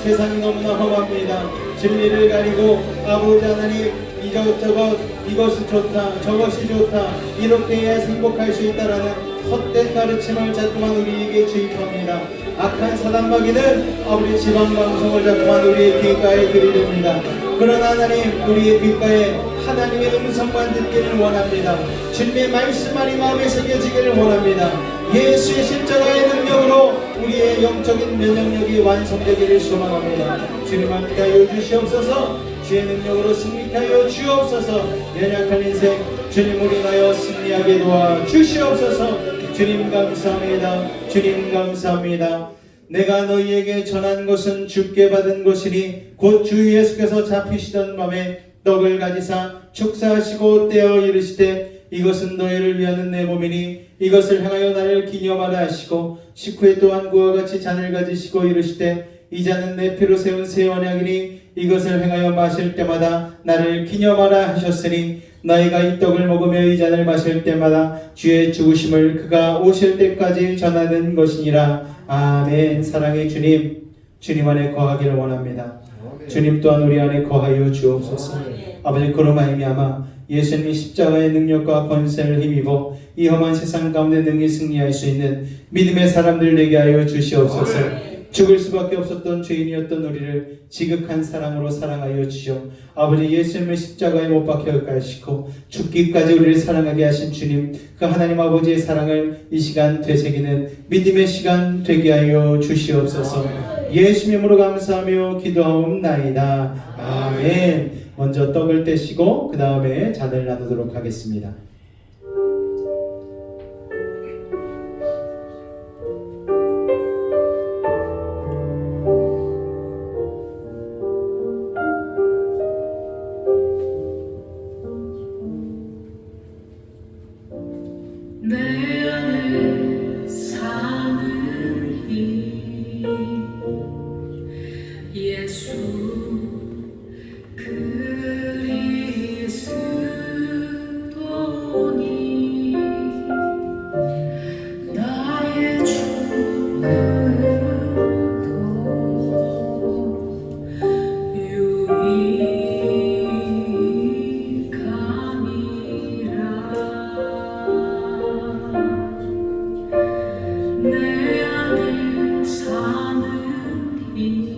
세상이 너무나 험합니다. 진리를 가리고 아버지 하나님 이것저것 이것이 좋다 저것이 좋다 이렇게 해야 행복할 수 있다라는 헛된 가르침을 자꾸만 우리에게 주입합니다. 악한 사단마귀는 우리 지방방송을 자꾸만 우리의 귓가에 들이댑니다. 그러나 하나님 우리의 귓가에 하나님의 음성만 듣기를 원합니다. 주님의 말씀만이 마음에 새겨지기를 원합니다. 예수의 십자가의 능력으로 우리의 영적인 면역력이 완성되기를 소망합니다. 주님 함께 하여 주시옵소서. 주의 능력으로 승리케 하여 주옵소서. 연약한 인생 주님으로 인하여 승리하게 도와 주시옵소서. 주님 감사합니다. 주님 감사합니다. 내가 너희에게 전한 것은 주께 받은 것이니 곧 주 예수께서 잡히시던 밤에 떡을 가지사 축사하시고 떼어 이르시되 이것은 너희를 위하는 내 몸이니 이것을 향하여 나를 기념하라 하시고 식후에 또한 그와 같이 잔을 가지시고 이르시되 이 잔은 내 피로 세운 새 언약이니 이것을 행하여 마실 때마다 나를 기념하라 하셨으니 너희가 이 떡을 먹으며 이 잔을 마실 때마다 주의 죽으심을 그가 오실 때까지 전하는 것이니라. 아멘. 사랑의 주님, 주님 안에 거하기를 원합니다. 주님 또한 우리 안에 거하여 주옵소서. 아버지 그로 말미암아 예수님이 십자가의 능력과 권세를 힘입어 이 험한 세상 가운데 능히 승리할 수 있는 믿음의 사람들 되게 하여 주시옵소서. 죽을 수밖에 없었던 죄인이었던 우리를 지극한 사랑으로 사랑하여 주시오. 아버지 예수님의 십자가에 못 박혀 가시고 죽기까지 우리를 사랑하게 하신 주님, 그 하나님 아버지의 사랑을 이 시간 되새기는 믿음의 시간 되게 하여 주시옵소서. 예수님으로 감사하며 기도하옵나이다. 아멘. 먼저 떡을 떼시고 그 다음에 잔을 나누도록 하겠습니다. 내 안에 사는 이 예수 그리스도니 나의 죽음도 유익함이라 내 안에 사는 이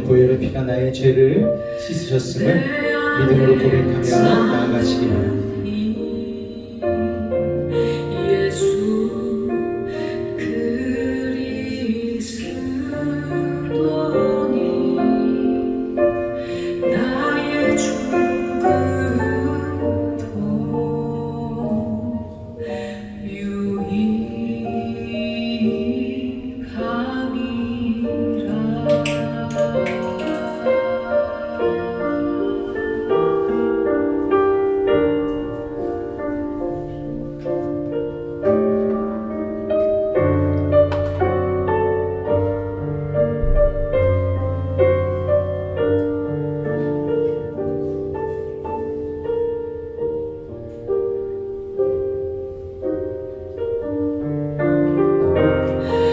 보혈의 피가 나의 죄를 씻으셨음을 믿음으로 고백하며 나아가시기 바랍니다. 예수 그리스도니 나의 죽음도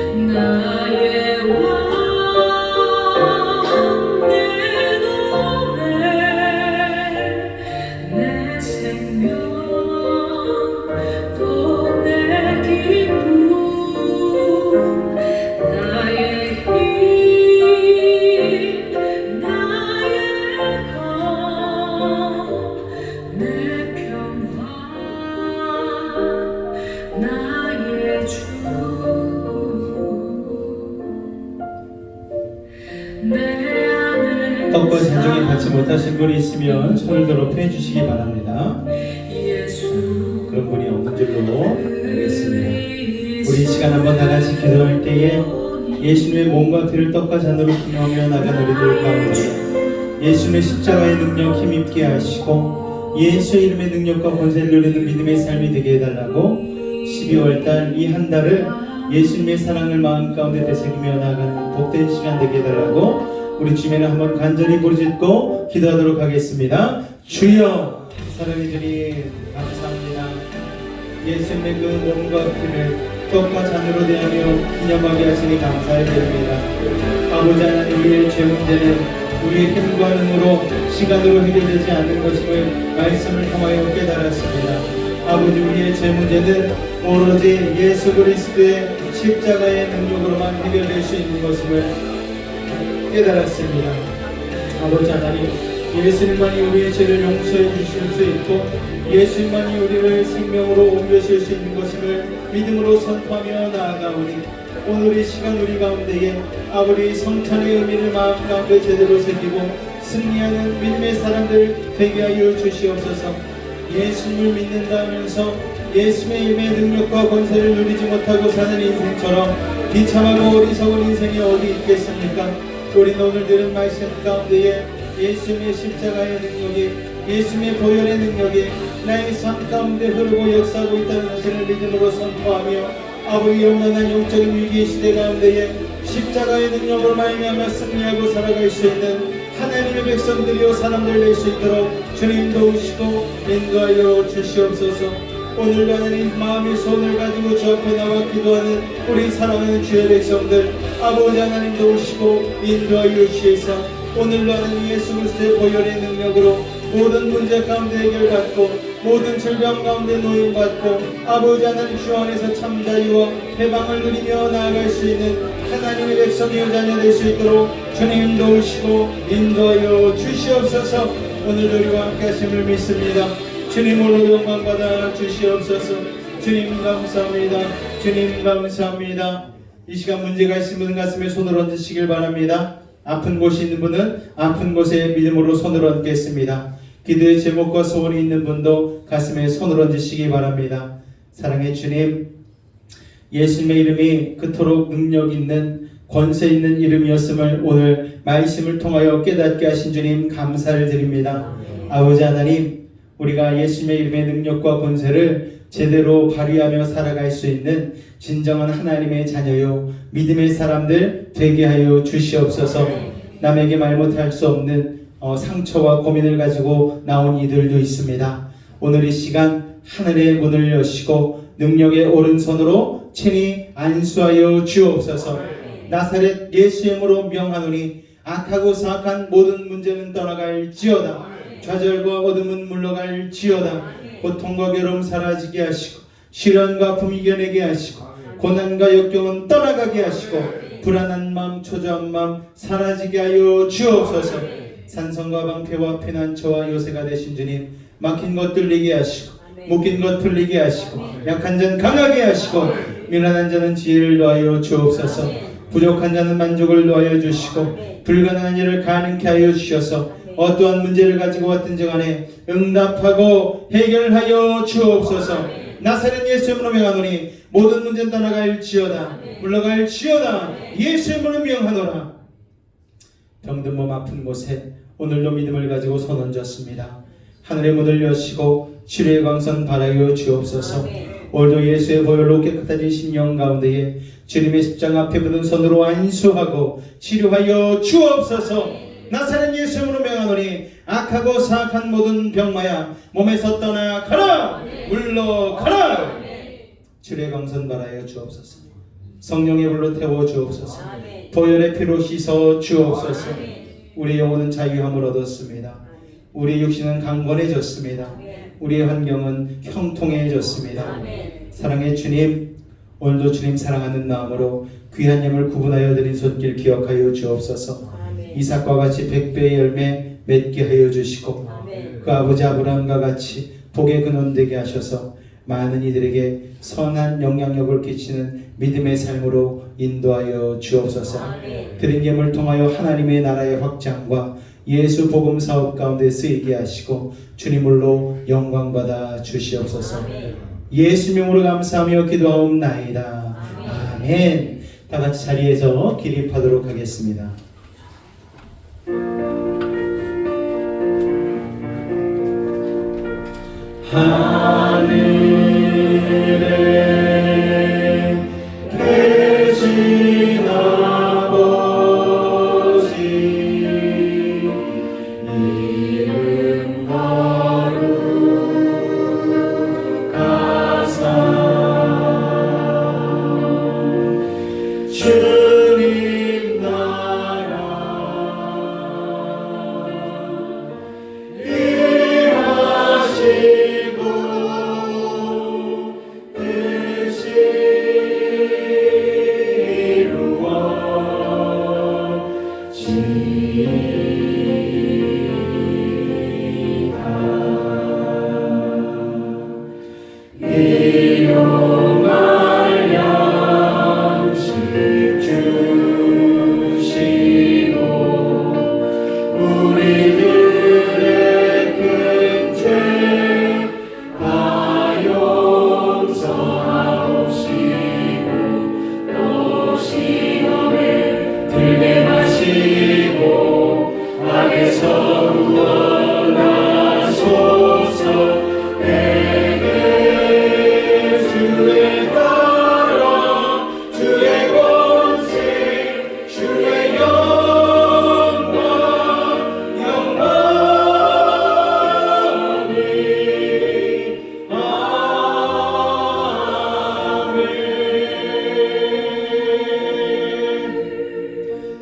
나의 왕, 내 노래, 내 생명, 또 내 기쁨, 나의 힘, 나의 것, 내 평화, 나의 주. 떡과 잔정에 받지 못하신 분이 있으면 손을 들어 피해 주시기 바랍니다. 그런 분이 없는 줄로 알겠습니다. 우리 이 시간 한번 다 같이 기도할 때에 예수님의 몸과 피를 떡과 잔으로 기념하며 나간 우리들 가운데 예수님의 십자가의 능력 힘입게 하시고 예수의 이름의 능력과 권세를 누리는 믿음의 삶이 되게 해달라고 12월달 이 한 달을 예수님의 사랑을 마음 가운데 되새기며 나아가는 복된 시간 되게 해달라고 우리 주님을 한번 간절히 부르짖고 기도하도록 하겠습니다. 주여 사랑해 주님 감사합니다. 예수님의 그 몸과 피를 떡과 잔으로 대하며 기념하게 하시니 감사해 드립니다. 아버지 하나님 우리의 죄 문제는 우리의 힘과 능으로 시간으로 해결되지 않는 것임을 말씀을 통하여 깨달았습니다. 아버지 우리의 죄 문제는 오로지 예수 그리스도의 십자가의 능력으로만 해결될 수 있는 것임을 깨달았습니다. 아버지 하나님 예수님만이 우리의 죄를 용서해 주실 수 있고 예수님만이 우리를 생명으로 옮겨실 수 있는 것임을 믿음으로 선포하며 나아가오니 오늘 이 시간 우리 가운데에 아버지 성찬의 의미를 마음 가운데 제대로 새기고 승리하는 믿음의 사람들 되게 하여 주시옵소서. 예수님을 믿는다면서 예수님의 힘의 능력과 권세를 누리지 못하고 사는 인생처럼 비참하고 어리석은 인생이 어디 있겠습니까? 우리는 오늘 들은 말씀 가운데에 예수님의 십자가의 능력이 예수님의 보혈의 능력이 나의 삶 가운데 흐르고 역사하고 있다는 사실을 믿음으로 선포하며 아버지 영원한 영적인 위기의 시대 가운데에 십자가의 능력으로 말미암아 승리하고 살아갈 수 있는 하나님의 백성들이요 사람들 될 수 있도록 주님 도우시고 인도하여 주시옵소서. 오늘도 하나님 마음의 손을 가지고 주 앞에 나와 기도하는 우리 사랑하는 주의 백성들 아버지 하나님 도우시고 인도하여 주시옵소서. 오늘도 하나님 예수 그리스도의 보혈의 능력으로 모든 문제 가운데 해결받고 모든 질병 가운데 노임받고 아버지 하나님 주 안에서 참 자유와 해방을 누리며 나아갈 수 있는 하나님의 백성이요 자녀 될 수 있도록 주님 도우시고 인도하여 주시옵소서. 오늘도 우리와 함께 하심을 믿습니다. 주님으로 영광 받아 주시옵소서. 주님 감사합니다. 주님 감사합니다. 이 시간 문제가 있으신 분은 가슴에 손을 얹으시길 바랍니다. 아픈 곳이 있는 분은 아픈 곳에 믿음으로 손을 얹겠습니다. 기도의 제목과 소원이 있는 분도 가슴에 손을 얹으시기 바랍니다. 사랑의 주님, 예수님의 이름이 그토록 능력 있는 권세 있는 이름이었음을 오늘 말씀을 통하여 깨닫게 하신 주님 감사를 드립니다. 아버지 하나님, 우리가 예수님의 이름의 능력과 권세를 제대로 발휘하며 살아갈 수 있는 진정한 하나님의 자녀요 믿음의 사람들 되게 하여 주시옵소서. 남에게 말 못할 수 없는 상처와 고민을 가지고 나온 이들도 있습니다. 오늘 이 시간 하늘의 문을 여시고 능력의 오른손으로 친히 안수하여 주옵소서. 나사렛 예수 이름으로 명하노니 악하고 사악한 모든 문제는 떠나갈지어다. 좌절과 어둠은 물러갈지어다. 고통과 괴로움 사라지게 하시고 시련과 아픔 이겨내게 하시고 고난과 역경은 떠나가게 하시고 불안한 마음 초조한 마음 사라지게 하여 주옵소서. 산성과 방패와 피난처와 요새가 되신 주님, 막힌 것 뚫리게 하시고 묶인 것 풀리게 하시고 약한 자는 강하게 하시고 미련한 자는 지혜를 더하여 주옵소서. 부족한 자는 만족을 더하여 주시고 불가능한 일을 가능케 하여 주셔서 어떠한 문제를 가지고 왔든지 간에 응답하고 해결하여 주옵소서. 나사렛 예수 이름으로 명하노니 모든 문제는 떠나갈지어다 물러갈지어다 예수 이름으로 명하노라. 병든 몸 아픈 곳에 오늘도 믿음을 가지고 손 얹었습니다. 하늘의 문을 여시고 치료의 광선 바라여 주옵소서. 오늘도 예수의 보혈로 깨끗해진 심령 가운데에 주님의 십자가 앞에 묻은 손으로 안수하고 치료하여 주옵소서. 나사렛 예수 이름으로 명하노니 악하고 사악한 모든 병마야 몸에서 떠나가라 물러가라. 주의 광선 바라여 주옵소서. 성령의 불로 태워 주옵소서. 보혈의 피로 씻어 주옵소서. 우리 영혼은 자유함을 얻었습니다. 우리 육신은 강건해졌습니다. 우리의 환경은 형통해졌습니다. 사랑의 주님, 오늘도 주님 사랑하는 마음으로 귀한 양을 구분하여 드린 손길 기억하여 주옵소서. 이삭과 같이 100배의 열매 맺게 하여 주시고 그 아버지 아브라함과 같이 복의 근원 되게 하셔서 많은 이들에게 선한 영향력을 끼치는 믿음의 삶으로 인도하여 주옵소서. 드린 예물 통하여 하나님의 나라의 확장과 예수 복음 사업 가운데 쓰이게 하시고 주님으로 영광 받아 주시옵소서. 예수 이름으로 감사하며 기도하옵나이다. 아멘. 다 같이 자리에서 기립하도록 하겠습니다. 하늘에 계신 아버지 이름 거룩하사 주님 나라 일용할 양식 주시고 우리들의 큰 죄 다 용서하옵시고 또 시험에 들게 마시고 악에서 구원하소서. 주의 나라 주의 권세 주의 영광 영광이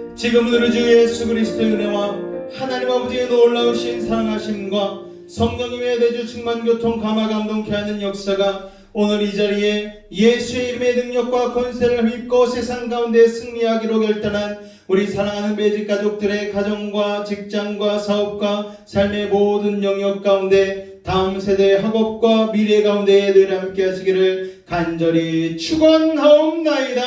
아멘. 지금은 우리 주 예수 그리스도의 은혜와 하나님 아버지의 놀라우신 사랑하심과 성령님의 대주 충만 교통 감화 감동케 하는 역사가 오늘 이 자리에 예수의 이름의 능력과 권세를 힘입고 세상 가운데 승리하기로 결단한 우리 사랑하는 매직 가족들의 가정과 직장과 사업과 삶의 모든 영역 가운데 다음 세대의 학업과 미래 가운데 늘 함께 하시기를 간절히 축원하옵나이다.